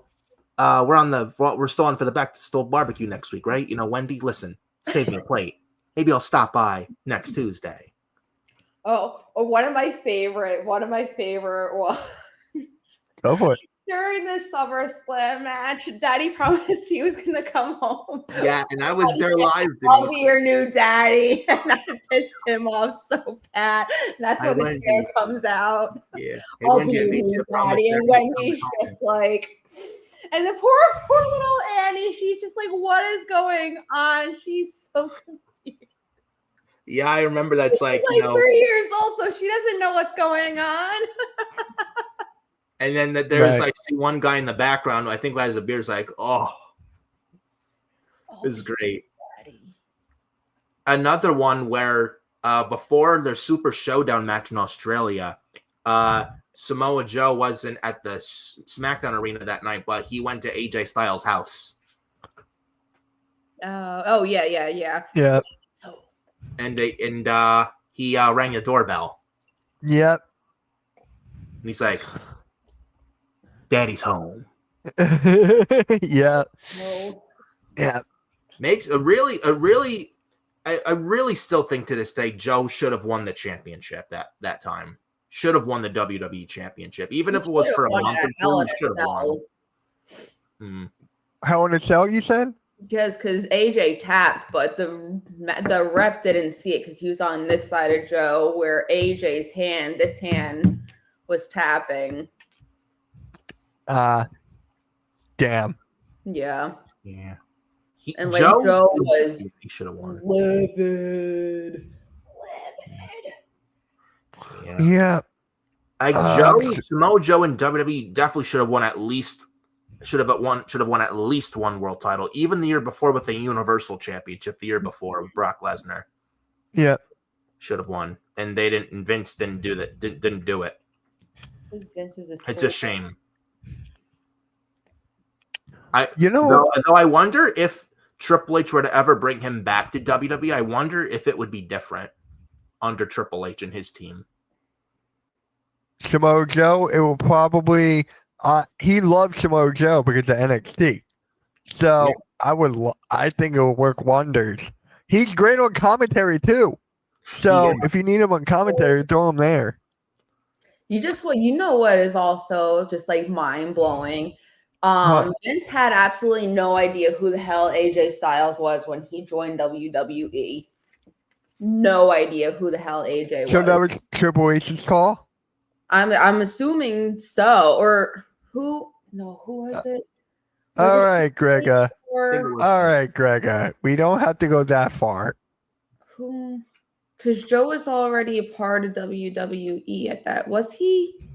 C: still on for the back to school barbecue next week, right? Wendy, listen, save me a plate. Maybe I'll stop by next Tuesday.
B: Oh, one of my favorite ones.
A: Go for it.
B: During the SummerSlam match, Daddy promised he was gonna come home.
C: Yeah, and I was there live.
B: I'll be your new daddy, and I pissed him off so bad. That's when the chair comes out.
C: Yeah,
B: I'll be your new daddy, and Wendy's just like, and the poor little Annie. She's just like, what is going on? She's so confused.
C: Yeah, I remember that's
B: like 3 years old, so she doesn't know what's going on.
C: And then there's like one guy in the background, I think has a beer, is like, oh, this is great.
B: Daddy.
C: Another one where before their Super Showdown match in Australia, Samoa Joe wasn't at the SmackDown arena that night, but he went to AJ Styles' house.
B: Yeah.
A: Yeah.
C: And he rang the doorbell.
A: Yep.
C: And he's like, Daddy's home.
A: Yeah.
B: No.
A: Yeah.
C: Makes I really still think to this day Joe should have won the championship that time. Should have won the WWE championship. Even if it was for a month or two, he should have won.
A: Hell in a Cell, you said?
B: Because AJ tapped, but the ref didn't see it because he was on this side of Joe, where AJ's this hand was tapping.
A: Damn.
B: Yeah.
C: Yeah.
B: And Joe was
C: he should have won.
B: livid.
A: Yeah.
C: Samoa Joe and WWE definitely should have won at least one world title. Even the year before with the Universal Championship, the year before with Brock Lesnar.
A: Yeah.
C: Should have won. And they didn't, and Vince didn't do that. Didn't do it. It's a shame. Though I wonder if Triple H were to ever bring him back to WWE, I wonder if it would be different under Triple H and his team.
A: Samoa Joe, it will probably he loves Samoa Joe because of NXT. So yeah. I think it will work wonders. He's great on commentary too. So if you need him on commentary, throw him there.
B: You know what is also just like mind blowing. Vince had absolutely no idea who the hell AJ Styles was when he joined WWE. No idea who the hell AJ was.
A: So that was Triple H's call?
B: I'm assuming so. Or who? No, who was it?
A: All right, Gregor. All right, Gregor. We don't have to go that far.
B: Who? Because Joe was already a part of WWE at that. Was he?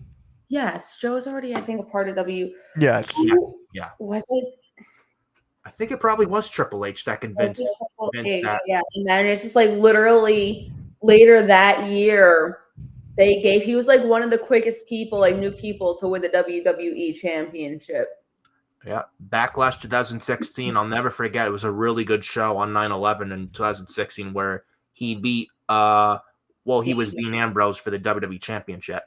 B: Yes, Joe was already, I think, a part of WWE.
A: Yes.
C: Yeah.
B: Was it?
C: I think it probably was Triple H that convinced Vince that.
B: Yeah, and then it's just like literally later that year, he was like one of the quickest people, like new people, to win the WWE championship.
C: Yeah. Backlash 2016. I'll never forget. It was a really good show on 9/11 in 2016 where he beat he was Dean Ambrose for the WWE championship.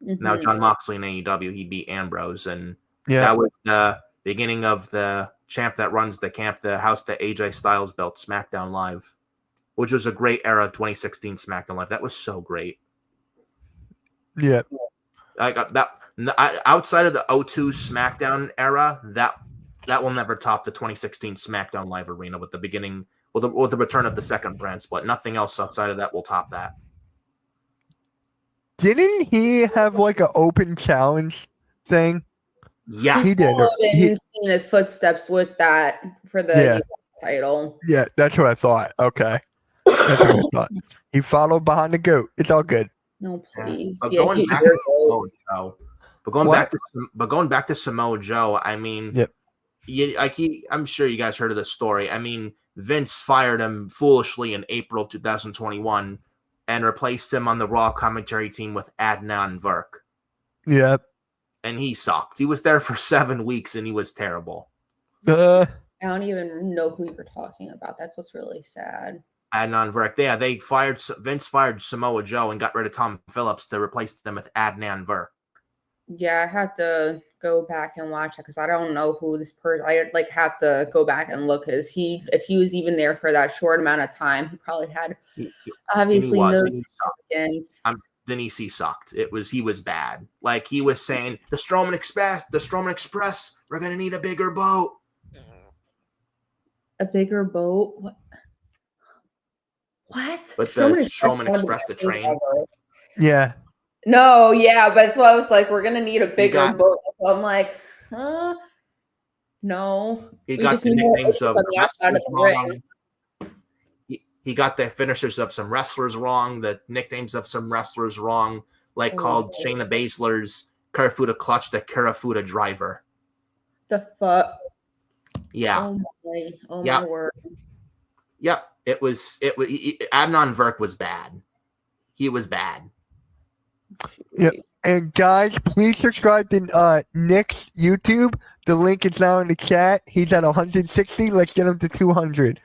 C: Mm-hmm. Now Jon Moxley in AEW, he beat Ambrose, and that was the beginning of the champ that runs the camp, the house that AJ Styles built, SmackDown Live, which was a great era. 2016 SmackDown Live, that was so great.
A: Yeah,
C: I got that. Outside of the 02 SmackDown era, that will never top the 2016 SmackDown Live arena with the beginning with the return of the second brand split. Nothing else outside of that will top that.
A: Didn't he have like an open challenge thing?
C: Yes,
A: he did.
B: He seen his footsteps with that for the title.
A: Yeah, that's what I thought. Okay, that's what I thought. He followed behind the goat. It's all good.
B: No, please.
C: But
B: Yeah,
C: going back to Samoa Joe, going back to Samoa Joe, I mean, I'm sure you guys heard of this story. I mean, Vince fired him foolishly in April 2021 and replaced him on the Raw commentary team with Adnan Virk.
A: Yep.
C: And he sucked. He was there for 7 weeks and he was terrible.
B: I don't even know who you're talking about. That's what's really sad.
C: Adnan Virk. Yeah, Vince fired Samoa Joe and got rid of Tom Phillips to replace them with Adnan Virk.
B: Yeah, I have to go back and watch that because I don't know who this person. I have to go back and look because if he was even there for that short amount of time, he probably had obviously no significance.
C: Denise, he sucked. He was bad. Like he was saying, the Strowman Express, we're gonna need a bigger boat.
B: A bigger boat? What?
C: But the Strowman Express, the train.
A: Yeah.
B: No, yeah, but that's why I was like, we're gonna need a bigger boat. So I'm like, no.
C: He got the nicknames of wrestlers wrong. He got the finishers of some wrestlers wrong, the nicknames of some wrestlers wrong, called Shayna Baszler's Karafuda Clutch the Karafuda Driver.
B: The fuck?
C: Yeah.
B: Oh my word.
C: Yep. It was Adnan Virk was bad. He was bad.
A: Yep. And guys, please subscribe to Nick's YouTube. The link is now in the chat. He's at 160. Let's get him to 200.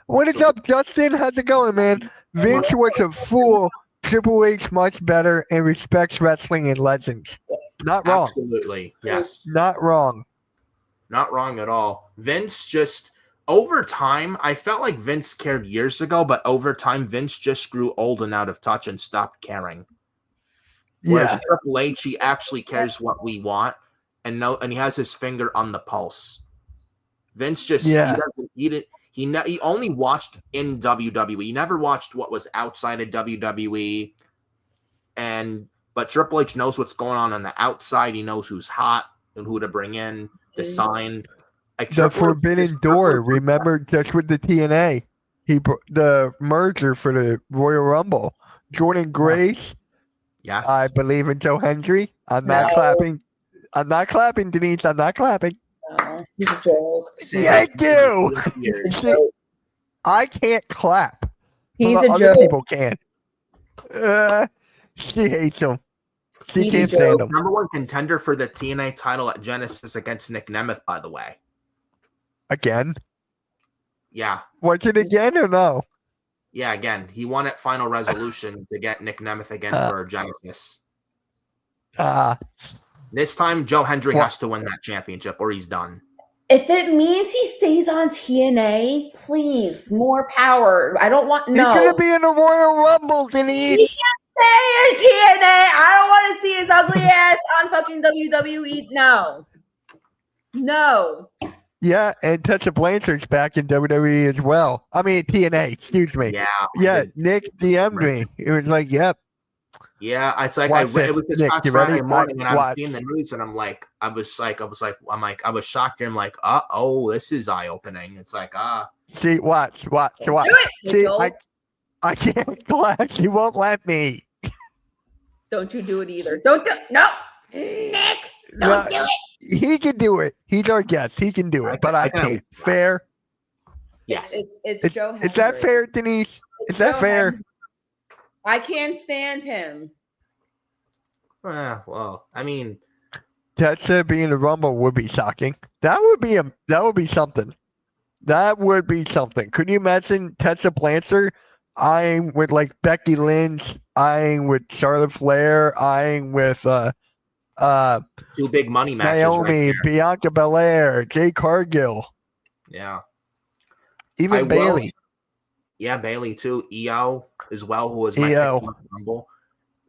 A: What is up, Justin? How's it going, man? Vince was a fool. Triple H much better and respects wrestling and legends. Not wrong.
C: Absolutely. Yes.
A: Not wrong.
C: Not wrong at all. Vince just, over time, I felt like Vince cared years ago, but over time, Vince just grew old and out of touch and stopped caring. Whereas Triple H, he actually cares what we want and he has his finger on the pulse. Vince just, he only watched in WWE. He never watched what was outside of WWE. But Triple H knows what's going on the outside. He knows who's hot and who to bring in to sign.
A: The Forbidden Door, remember, just with the TNA, the merger for the Royal Rumble. Jordan Grace.
C: Yes.
A: I believe in Joe Hendry. I'm not clapping. I'm not clapping, Denise. I'm not clapping.
B: No, he's a joke.
A: Thank you. I can't clap.
B: He's a
A: other
B: joke.
A: People can. She hates him. She can't stand him.
C: Number one contender for the TNA title at Genesis against Nick Nemeth, by the way.
A: Again?
C: Yeah.
A: Was it again or no?
C: Yeah, again. He won at Final Resolution to get Nick Nemeth again for Genesis. This time, Joe Hendry has to win that championship or he's done.
B: If it means he stays on TNA, please, more power. I don't want, no.
A: He's going to be in the Royal Rumble, Denise.
B: He can't stay in TNA. I don't want to see his ugly ass on fucking WWE. No. No.
A: Yeah, and Tessa Blanchard's back in WWE as well. I mean, TNA, excuse me. Yeah, Nick DM'd me. It was like, yep.
C: Yeah, it's like it was this past Friday morning, and I'm seeing the news, and I was shocked. I'm like, this is eye opening. It's like,
A: See, watch.
B: Do it,
A: See, I can't clap. She won't let me.
B: Don't you do it either. Don't do it. No, Nick, don't do it.
A: He can do it. He's our guest. He can do it, but I can't. Fair?
C: Yes.
B: It's Joe Hendry.
A: Is that fair, Denise? Is that fair?
B: Hendry. I can't stand him.
C: Well, I mean,
A: Tessa being a Rumble would be shocking. That would be something. That would be something. Could you imagine Tessa Blanchard eyeing with like Becky Lynch, eyeing with Charlotte Flair, eyeing with
C: two big money matches?
A: Naomi, Bianca Belair, Jade Cargill.
C: Yeah.
A: Even Bayley.
C: Yeah, Bayley too. EO as well, who was my Rumble.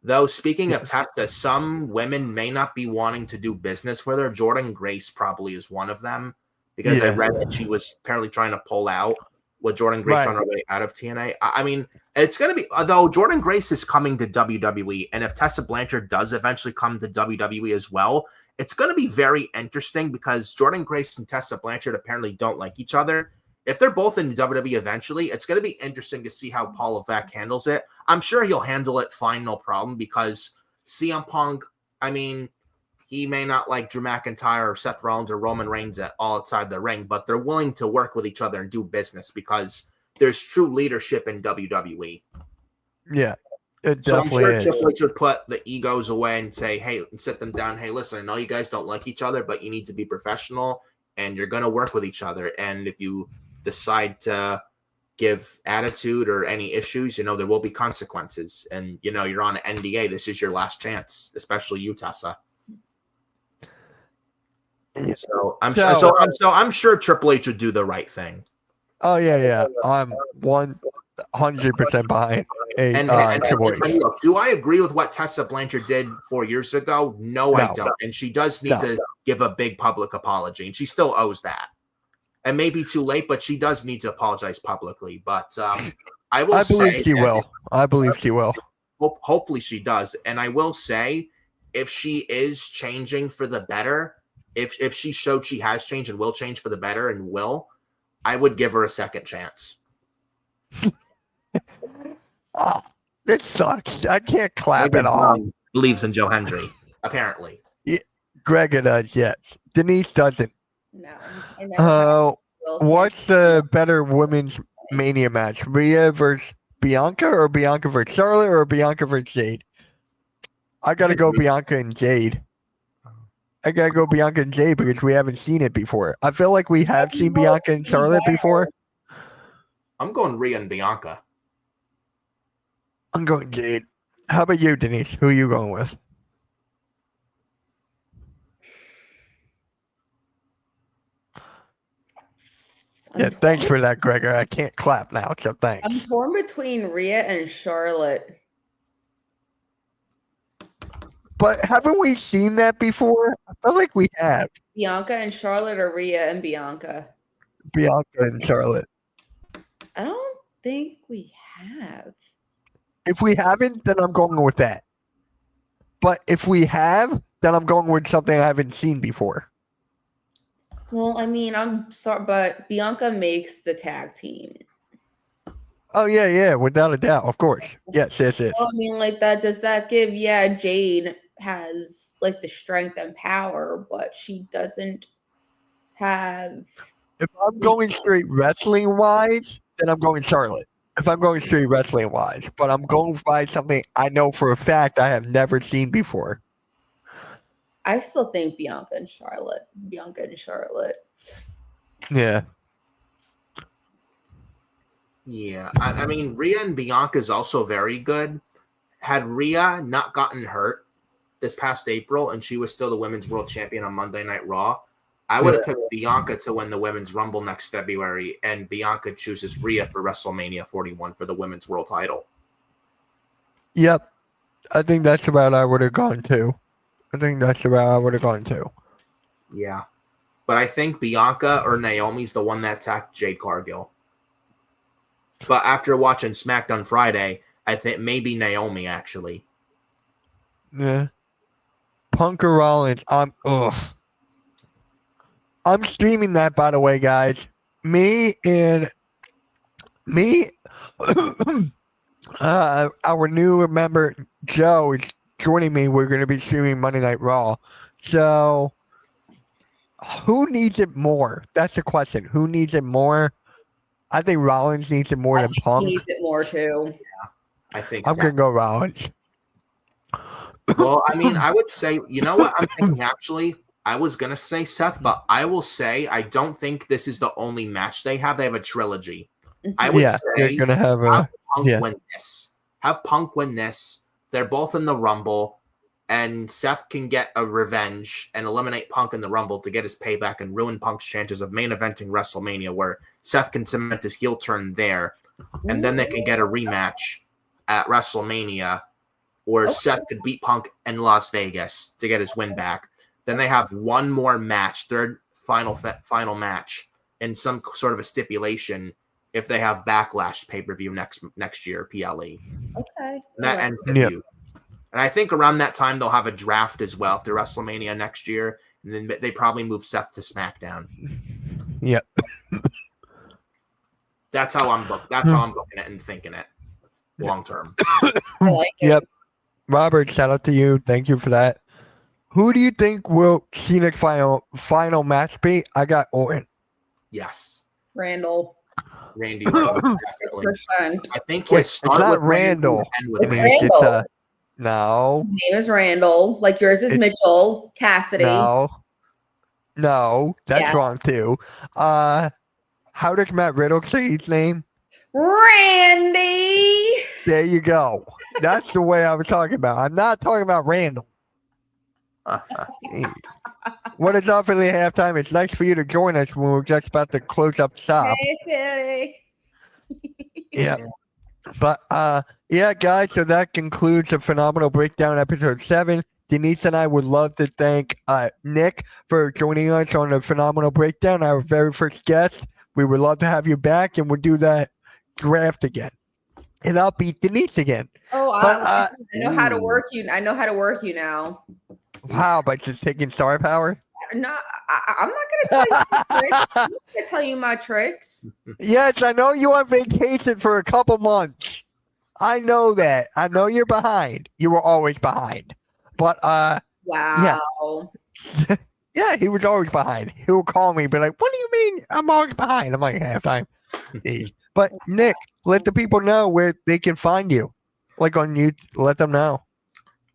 C: Though, speaking of Tessa, some women may not be wanting to do business with her. Jordan Grace probably is one of them because I read that she was apparently trying to pull out. with Jordynne Grace on her way out of TNA. I mean, it's going to be, although Jordynne Grace is coming to WWE, and if Tessa Blanchard does eventually come to WWE as well, it's going to be very interesting because Jordynne Grace and Tessa Blanchard apparently don't like each other. If they're both in WWE eventually, it's going to be interesting to see how Paul Levesque handles it. I'm sure he'll handle it fine, no problem, because CM Punk, I mean, he may not like Drew McIntyre or Seth Rollins or Roman Reigns at all outside the ring, but they're willing to work with each other and do business because there's true leadership in WWE.
A: Yeah, it
C: so
A: definitely
C: I'm
A: is.
C: sure Triple H would put the egos away and say, hey, and sit them down. Hey, listen, I know you guys don't like each other, but you need to be professional and you're going to work with each other. And if you decide to give attitude or any issues, there will be consequences. And, you're on an NDA. This is your last chance, especially you, Tessa. So I'm sure Triple H would do the right thing.
A: Oh yeah. I'm 100% behind Triple H.
C: Do I agree with what Tessa Blanchard did 4 years ago? No, I don't. And she does need to give a big public apology, and she still owes that. And maybe too late, but she does need to apologize publicly. But I believe
A: she will. I believe she will.
C: Hopefully she does. And I will say, if she is changing for the better, if she showed she has changed and will change for the better and will, I would give her a second chance.
A: It sucks. I can't clap at all.
C: Believes in Joe Hendry, apparently.
A: Yeah, Greg does, yes. Denise doesn't.
B: No.
A: What's the better women's Mania match? Rhea versus Bianca, or Bianca versus Charlotte, or Bianca versus Jade? I gotta go Bianca and Jade. I gotta go Bianca and Jade because we haven't seen it before. I feel like we have seen Bianca and Charlotte before.
C: I'm going Rhea and Bianca.
A: I'm going Jade. How about you, Denise? Who are you going with? Yeah, thanks for that, Gregor. I can't clap now, so thanks.
B: I'm torn between Rhea and Charlotte.
A: But haven't we seen that before? I feel like we have.
B: Bianca and Charlotte, or Rhea and Bianca?
A: Bianca and Charlotte.
B: I don't think we have.
A: If we haven't, then I'm going with that. But if we have, then I'm going with something I haven't seen before.
B: Well, I mean, I'm sorry, but Bianca makes the tag team.
A: Oh, yeah, without a doubt, of course. Yes.
B: Well, I mean, does that give, Jade has, the strength and power, but she doesn't have...
A: If I'm going straight wrestling-wise, then I'm going Charlotte. If I'm going straight wrestling-wise. But I'm going by something I know for a fact I have never seen before.
B: I still think Bianca and Charlotte.
A: Yeah.
C: Yeah. I mean, Rhea and Bianca is also very good. Had Rhea not gotten hurt this past April and she was still the Women's World Champion on Monday Night Raw, I would have picked Bianca to win the Women's Rumble next February, and Bianca chooses Rhea for WrestleMania 41 for the Women's World title.
A: Yep. I think that's about I would have gone to.
C: Yeah. But I think Bianca or Naomi's the one that attacked Jade Cargill. But after watching SmackDown Friday, I think maybe Naomi, actually.
A: Yeah. Punk or Rollins, I'm streaming that, by the way, guys. Our new member, Joe, is joining me. We're going to be streaming Monday Night Raw. So, who needs it more? That's the question. Who needs it more? I think Rollins needs it more than Punk.
B: He needs it more, too.
C: Yeah, I think
A: I'm going to go Rollins.
C: Well, I mean, I would say, you know what? I'm thinking, actually, I was going to say Seth, but I will say I don't think this is the only match they have. They have a trilogy. I would say
A: they're gonna have
C: Punk win this. Have Punk win this. They're both in the Rumble, and Seth can get a revenge and eliminate Punk in the Rumble to get his payback and ruin Punk's chances of main eventing WrestleMania, where Seth can cement his heel turn there, and then they can get a rematch at WrestleMania, where Seth could beat Punk in Las Vegas to get his win back. Then they have one more match, third final match, in some sort of a stipulation if they have Backlash pay-per-view next year, PLE.
B: Okay.
C: And that
B: Alright.
C: ends the feud. And I think around that time they'll have a draft as well after WrestleMania next year, and then they probably move Seth to SmackDown.
A: Yep.
C: That's how I'm booking it and thinking it long term.
B: I like it.
A: Yep. Robert, shout out to you. Thank you for that. Who do you think will Scenic final match be? I got Orton.
C: Yes.
B: Randall.
C: Randy Orton, definitely.
B: 100%.
C: I think
A: Wait,
C: his
A: it's
C: start
A: not
C: with
A: Randall.
C: Randy and end with
B: It's
C: Randy.
B: Randall.
A: No.
B: His name is Randall. Like yours is
A: It's-
B: Mitchell Cassidy.
A: No, that's
B: Yes.
A: wrong too. How does Matt Riddle say his name?
B: Randy.
A: There you go. That's the way I was talking about. I'm not talking about Randall. What is up for the halftime? It's nice for you to join us when we're just about to close up shop.
B: Hey, Philly.
A: Yeah. But yeah, guys, so that concludes the Phenomenal Breakdown episode 7. Denise and I would love to thank Nick for joining us on the Phenomenal Breakdown, our very first guest. We would love to have you back, and we'll do that draft again. And I'll beat Denise again.
B: Oh,
A: But,
B: I know how to
C: ooh.
B: work you. I know how to work you now.
A: How? By just taking star power?
B: No, I'm not gonna tell you my tricks. I'm not gonna tell you my tricks.
A: Yes, I know you're on vacation for a couple months. I know that. I know you're behind. You were always behind. But
B: Wow.
A: yeah, he was always behind. He would call me, be like, "What do you mean I'm always behind?" I'm like, "Halftime." But Nick, let the people know where they can find you. Like on YouTube, let them know.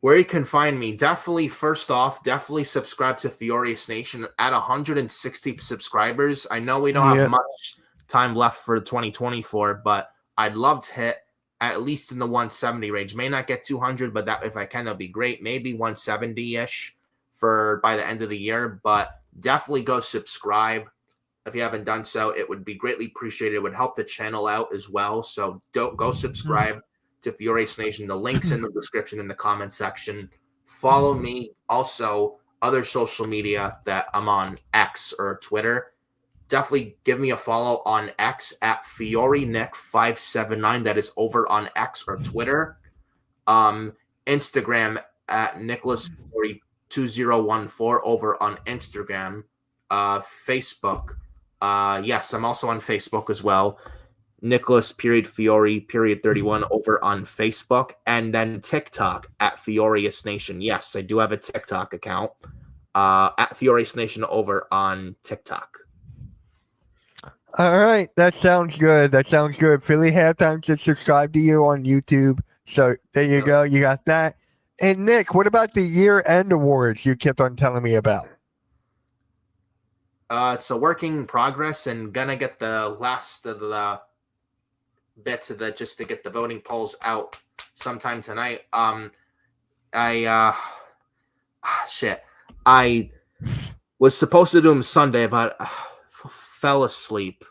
C: Where you can find me, definitely subscribe to Furious Nation at 160 subscribers. I know we don't have much time left for 2024, but I'd love to hit at least in the 170 range. May not get 200, but that if I can, that'll be great. Maybe 170-ish for by the end of the year, but definitely go subscribe. If you haven't done so, it would be greatly appreciated. It would help the channel out as well. So go subscribe to Furious Nation. The link's in the description in the comment section. Follow me. Also, other social media that I'm on, X or Twitter. Definitely give me a follow on X at FioriNick579. That is over on X or Twitter. Instagram at NicholasFiori2014 over on Instagram. Facebook. Yes, I'm also on Facebook as well. Nicholas.Fiori.31 over on Facebook. And then TikTok at Furious Nation. Yes, I do have a TikTok account. At Furious Nation over on TikTok.
A: All right, that sounds good. Philly Halftime just subscribe to you on YouTube. So there you go. You got that. And Nick, what about the year-end awards you kept on telling me about?
C: It's a work in progress and gonna get the last of the bits of that just to get the voting polls out sometime tonight. I was supposed to do them Sunday, but fell asleep.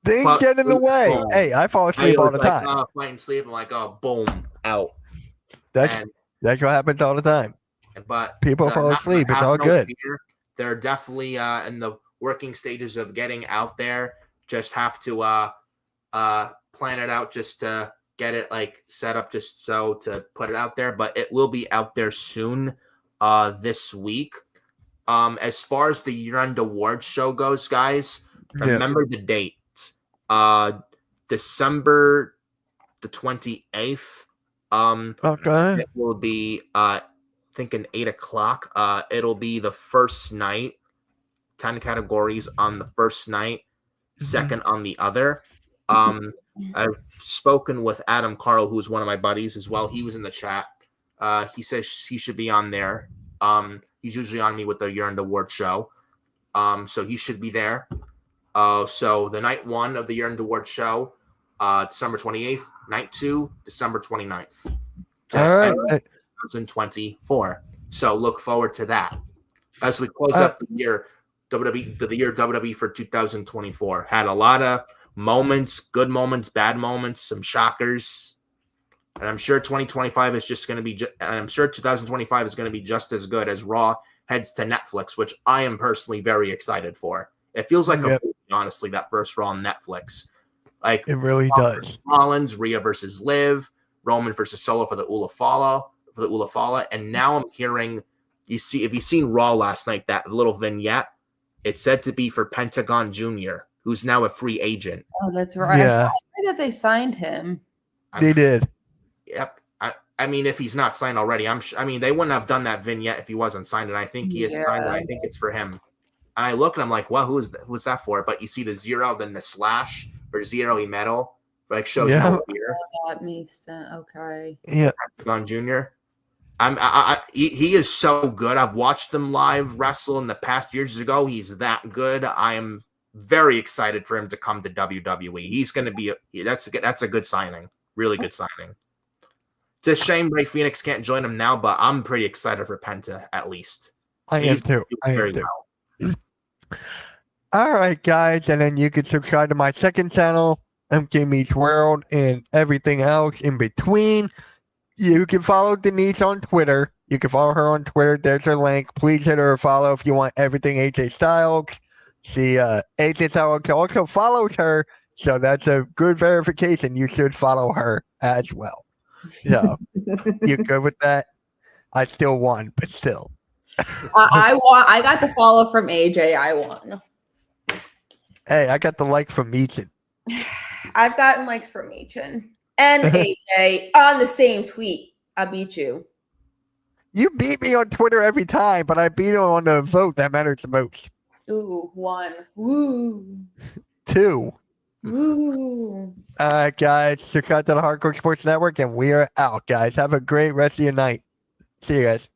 A: Things get in the way.
C: Boom.
A: Hey, I fall asleep all the time.
C: Fighting sleep, I'm like, oh, boom, out.
A: That's what happens all the time.
C: But
A: people fall asleep. It's all good.
C: Fear. They're definitely in the working stages of getting out there. Just have to plan it out just to get it like set up just so to put it out there. But it will be out there soon this week. As far as the year-end award show goes, guys, remember the date. December the 28th.
A: Okay.
C: It will be thinking 8:00. It'll be the first night. 10 categories on the first night, second on the other. I've spoken with Adam Carl, who's one of my buddies as well. He was in the chat. He says he should be on there. He's usually on me with the year-end award show. So he should be there. So the night 1 of the year-end award show, December 28th, night 2, December 29th.
A: All right.
C: 2024. So look forward to that. As we close up the year, WWE for 2024 had a lot of moments, good moments, bad moments, some shockers. And I'm sure 2025 is just going to be, and I'm sure 2025 is going to be just as good as Raw heads to Netflix, which I am personally very excited for. It feels like a movie, honestly, that first Raw on Netflix. Like
A: It really does.
C: Rollins, Rhea versus Liv, Roman versus Solo for the Ulafala, and now I'm hearing if you've seen Raw last night, that little vignette, it's said to be for Pentagon Jr., who's now a free agent.
B: Oh, that's right.
A: Yeah.
B: I saw that they signed him.
A: They did.
C: Yep. I mean, if he's not signed already, I mean, they wouldn't have done that vignette if he wasn't signed, and I think he is signed, and I think it's for him. And I look and I'm like, well, who's that for? But you see the 0, then the slash or zero e metal, like shows no fear.
B: That makes sense. Okay.
A: Yeah.
C: Pentagon Jr. He is so good. I've watched him live wrestle in the past years ago. He's that good. I am very excited for him to come to WWE. He's going to be that's a good signing. Really good signing. It's a shame Rey Fenix can't join him now, but I'm pretty excited for Penta at least.
A: I am too. Well. All right, guys, and then you can subscribe to my second channel, MK Meets World, and everything else in between. You can follow Denise on Twitter. You can follow her on Twitter. There's her link. Please hit her a follow if you want everything AJ Styles. See, AJ Styles also follows her, so that's a good verification. You should follow her as well. So, you good with that? I still won, but still.
B: I got the follow from AJ. I won.
A: Hey, I got the like from Meechin.
B: I've gotten likes from Meechin and AJ on the same tweet. I beat you.
A: You beat me on Twitter every time, but I beat him on the vote that matters the most.
B: Ooh, 1. Woo.
A: 2.
B: Woo.
A: All right, guys. Subscribe to the Hardcore Sports Network, and we are out, guys. Have a great rest of your night. See you guys.